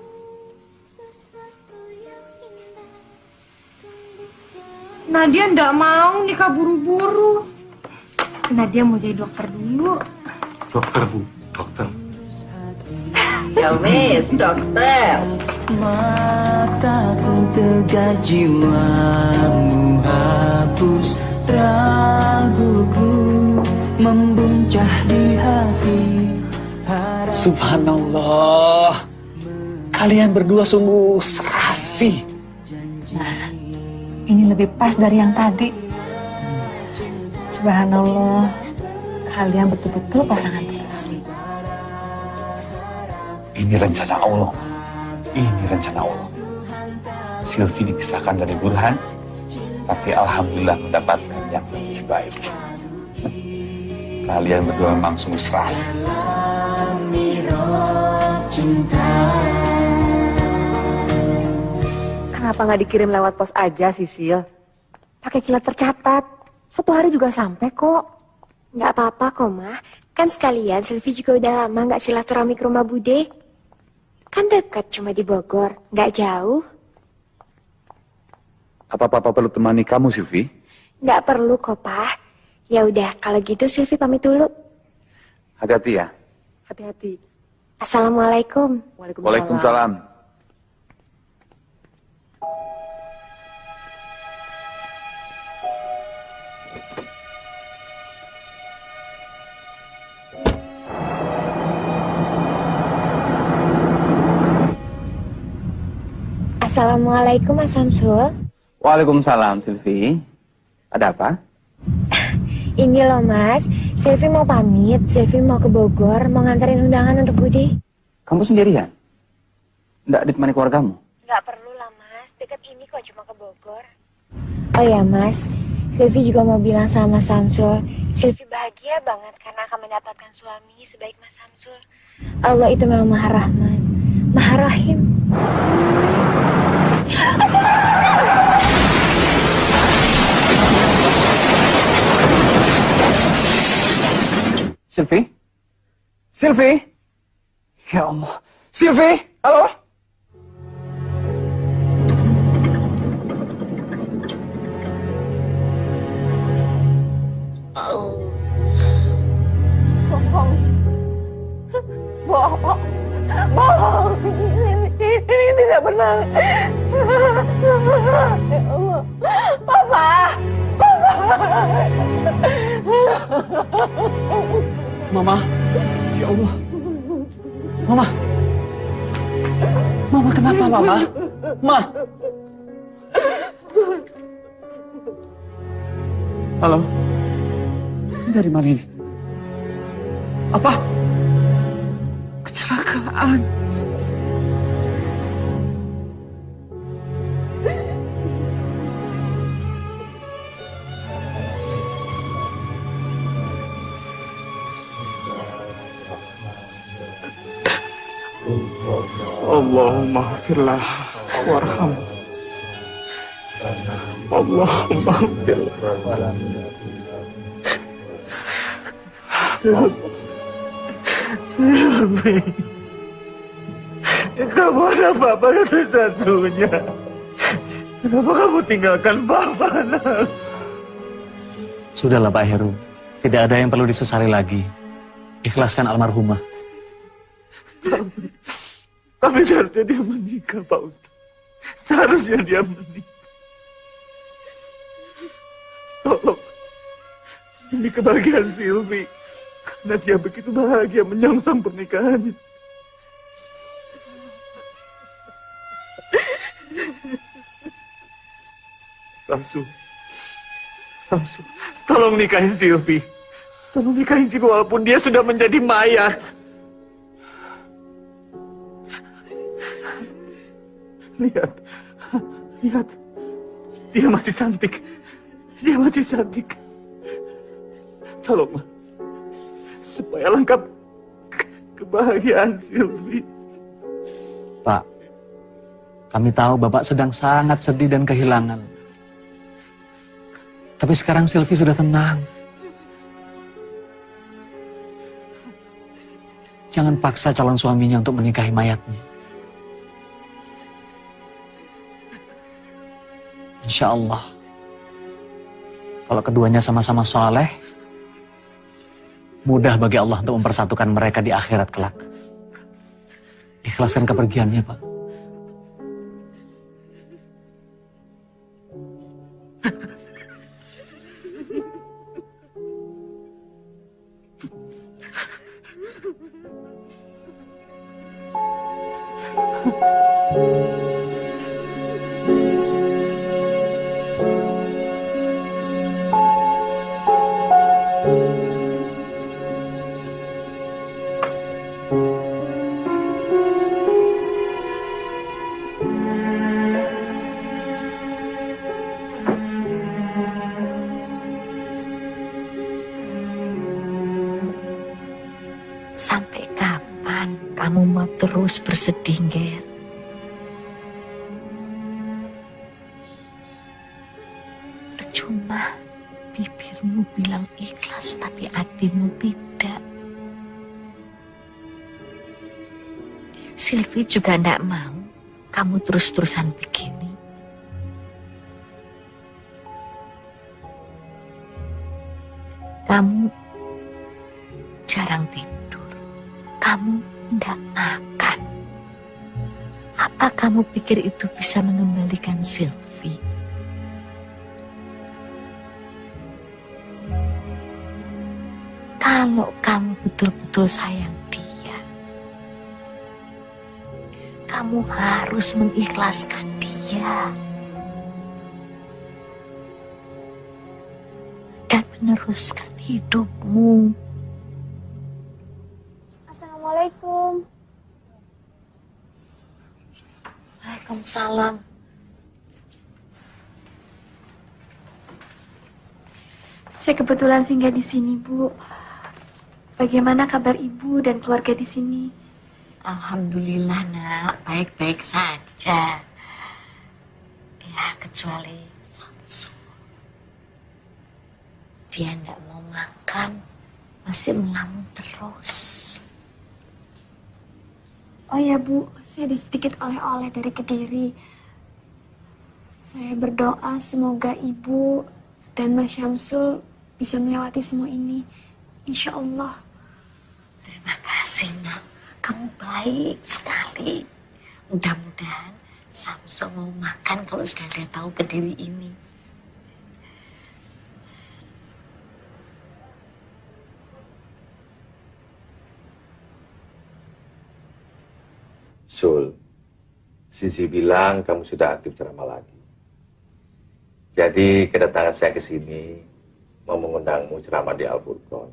Nadia ndak mau nikah buru-buru. Nadia mau jadi dokter dulu. Dokter Bu, dokter. Ya wes, dokter. Mataku tegar, jiwamu hapus raguku, membuncah di hati. Subhanallah, kalian berdua sungguh serasi. Nah, ini lebih pas dari yang tadi. Subhanallah, kalian betul-betul pasangan serasi. Ini rencana Allah. Ini rencana Allah. Silvi dipisahkan dari Burhan, tapi alhamdulillah mendapatkan yang lebih baik. Kalian berdua memang sungguh serasi. Kenapa nggak dikirim lewat pos aja, Sisil? Pakai kilat tercatat. 1 hari juga sampai kok. Nggak apa-apa kok, Ma. Kan sekalian Silvi juga udah lama nggak silaturahmi ke rumah Bude. Kan dekat, cuma di Bogor, nggak jauh. Apa Papa perlu temani kamu, Silvi? Nggak perlu kok, Pa. Ya udah, kalau gitu Silvi pamit dulu. Hati-hati ya. Hati-hati. Assalamualaikum. Waalaikumsalam. Assalamualaikum, Mas Samsul. Waalaikumsalam, Silvi. Ada apa? Ini loh, Mas. Silvi mau pamit. Silvi mau ke Bogor, mau nganterin undangan untuk Budi. Kamu sendirian? Nggak ditemani keluargamu? Nggak perlu lah, Mas. Dekat ini kok, cuma ke Bogor. Oh ya, Mas. Silvi juga mau bilang sama Mas Samsul. Silvi bahagia banget karena akan mendapatkan suami sebaik Mas Samsul. Allah itu memang Maha Rahman, Maha Rahim. Silvi? Silvi? Ya Allah. Silvi? Halo? Bohong. Bohong. Bohong. Ini tidak benar. Ya Allah. Papa. Papa. Mama, ya Allah. Mama. Mama kenapa, Mama? Ma. Halo. Ini dari mana ini? Apa? Kecelakaan. Allahumma firlah warham. Allahumma Silvi, kamu ada Papa satu-satunya. Kenapa kamu tinggalkan Papa, nak? Sudahlah Pak Heru, tidak ada yang perlu disesali lagi. Ikhlaskan almarhumah. Tapi seharusnya dia menikah, Pak Ustaz. Seharusnya dia menikah. Tolong, demi kebahagiaan Silvi. Karena dia begitu bahagia menyongsong pernikahannya. Samsu, tolong nikahin Silvi. Tolong nikahin Silvi walaupun dia sudah menjadi mayat. Lihat, dia masih cantik. Dia masih cantik. Tolong, Ma. Supaya lengkap kebahagiaan Silvi. Pak, kami tahu Bapak sedang sangat sedih dan kehilangan. Tapi sekarang Silvi sudah tenang. Jangan paksa calon suaminya untuk menikahi mayatnya. Insya Allah, kalau keduanya sama-sama soleh, mudah bagi Allah untuk mempersatukan mereka di akhirat kelak. Ikhlaskan kepergiannya, Pak. Sampai kapan kamu mau terus bersedih, Ger? Percuma bibirmu bilang ikhlas tapi hatimu tidak. Silvi juga tidak mau kamu terus-terusan begini. Kamu jarang tidur. Kamu tidak makan. Apa kamu pikir itu bisa mengembalikan Silvi? Kalau kamu betul-betul sayang dia, kamu harus mengikhlaskan dia. Dan meneruskan hidupmu. Assalamualaikum. Waalaikumsalam. Saya kebetulan singgah di sini, Bu. Bagaimana kabar Ibu dan keluarga di sini? Alhamdulillah, Nak. Baik-baik saja. Ya, kecuali Samsul. Dia nggak mau makan, masih melamun terus. Oh ya, Bu, saya ada sedikit oleh-oleh dari Kediri. Saya berdoa semoga Ibu dan Mas Syamsul bisa melewati semua ini. Insya Allah. Terima kasih, Nak. Kamu baik sekali. Mudah-mudahan Samsul mau makan kalau sudah dia tahu Kediri ini. Sul, Sisi bilang kamu sudah aktif ceramah lagi. Jadi kedatangan saya ke sini mau mengundangmu ceramah di Al-Furqon,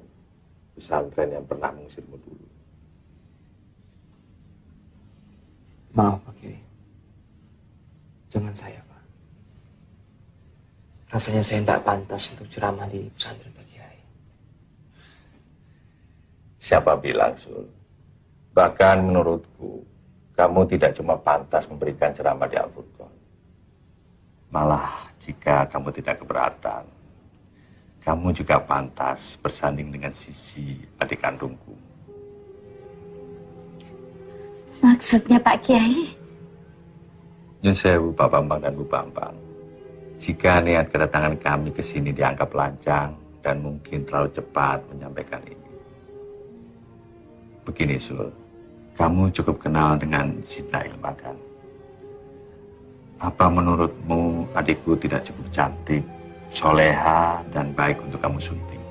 pesantren yang pernah mengusirmu dulu. Maaf Pak Kiai. Jangan saya, Pak. Rasanya saya tidak pantas untuk ceramah di pesantren Pak Kiai. Siapa bilang, Sul? Bahkan menurutku, kamu tidak cuma pantas memberikan ceramah di Al-Furqon, Malah jika kamu tidak keberatan, kamu juga pantas bersanding dengan Sisi, adik kandungku. Maksudnya Pak Kiai? Nyun sewu Pak Bambang dan Bu Bambang. Jika niat kedatangan kami ke sini dianggap lancang dan mungkin terlalu cepat menyampaikan ini. Begini Sul, kamu cukup kenal dengan Zidna Ilma kan? Apa menurutmu adikku tidak cukup cantik, soleha, dan baik untuk kamu sunting?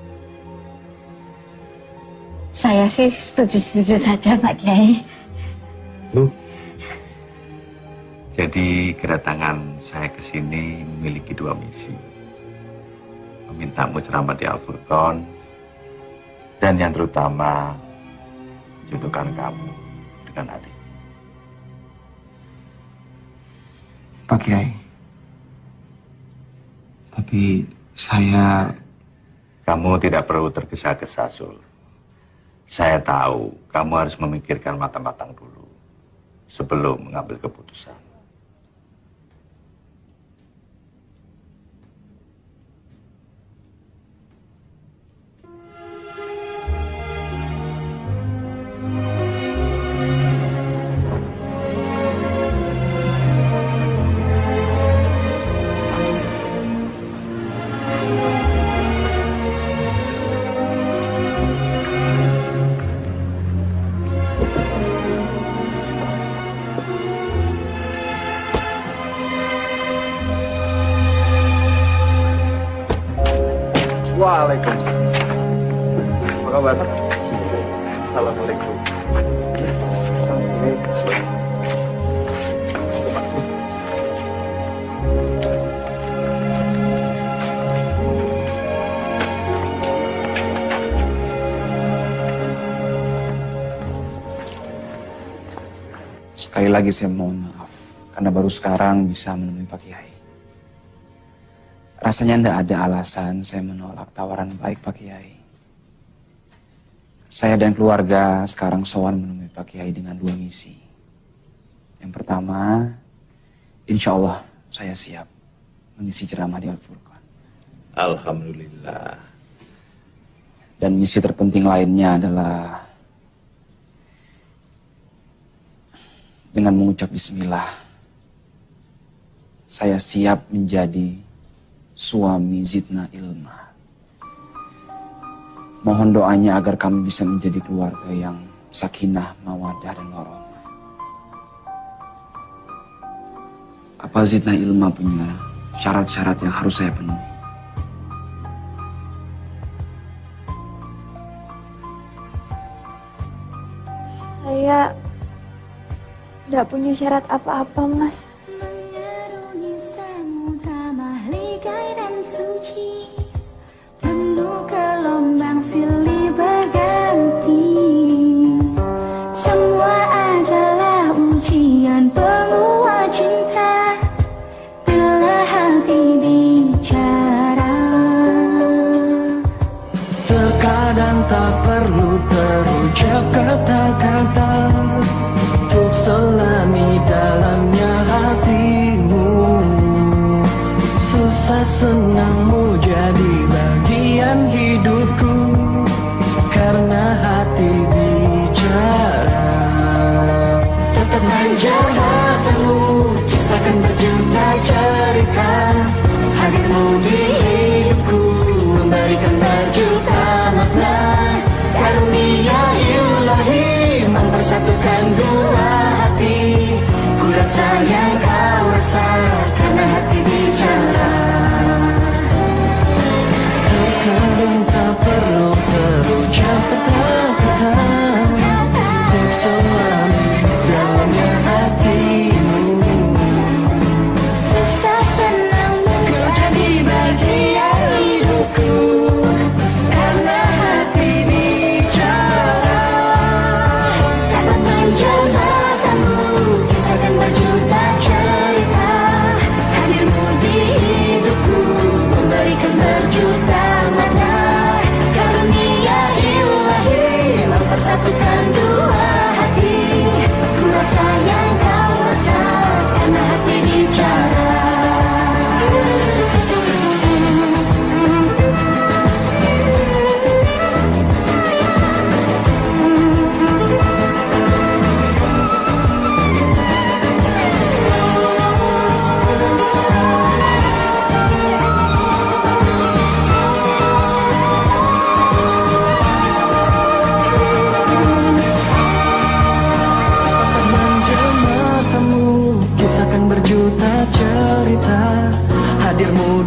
Saya sih setuju-setuju saja Pak Kiai. Loh? Jadi kedatangan saya ke sini memiliki dua misi. Memintamu ceramah di Al-Furqon, dan yang terutama jodohkan kamu dengan adik. Pak Kiai, tapi saya... Kamu tidak perlu tergesa-gesa, Sul. Saya tahu kamu harus memikirkan matang-matang dulu sebelum mengambil keputusan. Waalaikumsalam. Apa kabar? Assalamualaikum. Sekali lagi saya mohon maaf karena baru sekarang bisa menemui Pak Kiai. Rasanya tidak ada alasan saya menolak tawaran baik Pak Kiai. Saya dan keluarga sekarang sowan menemui Pak Kiai dengan dua misi. Yang pertama, insya Allah saya siap mengisi ceramah di Al-Furqon. Alhamdulillah. Dan misi terpenting lainnya adalah dengan mengucap bismillah, saya siap menjadi suami Zidna Ilma. Mohon doanya agar kami bisa menjadi keluarga yang sakinah, mawadah, dan warohmah. Apa Zidna Ilma punya syarat-syarat yang harus saya penuhi? Saya tidak punya syarat apa-apa, Mas. Tak perlu terucap kata-kata untuk selami dalamnya hatimu. Susah senangmu jadi bagian hidupku, karena hati bicara. Tetap manja hatimu, kisahkan berjuta cerita. Hadirmu di hidupku memberikan berjuta makna. Karunia ilahi mempersatukan dua hati. Ku rasa yang kau rasa karena hati bicara.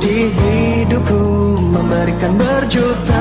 Meski hidupku memberikan berjuta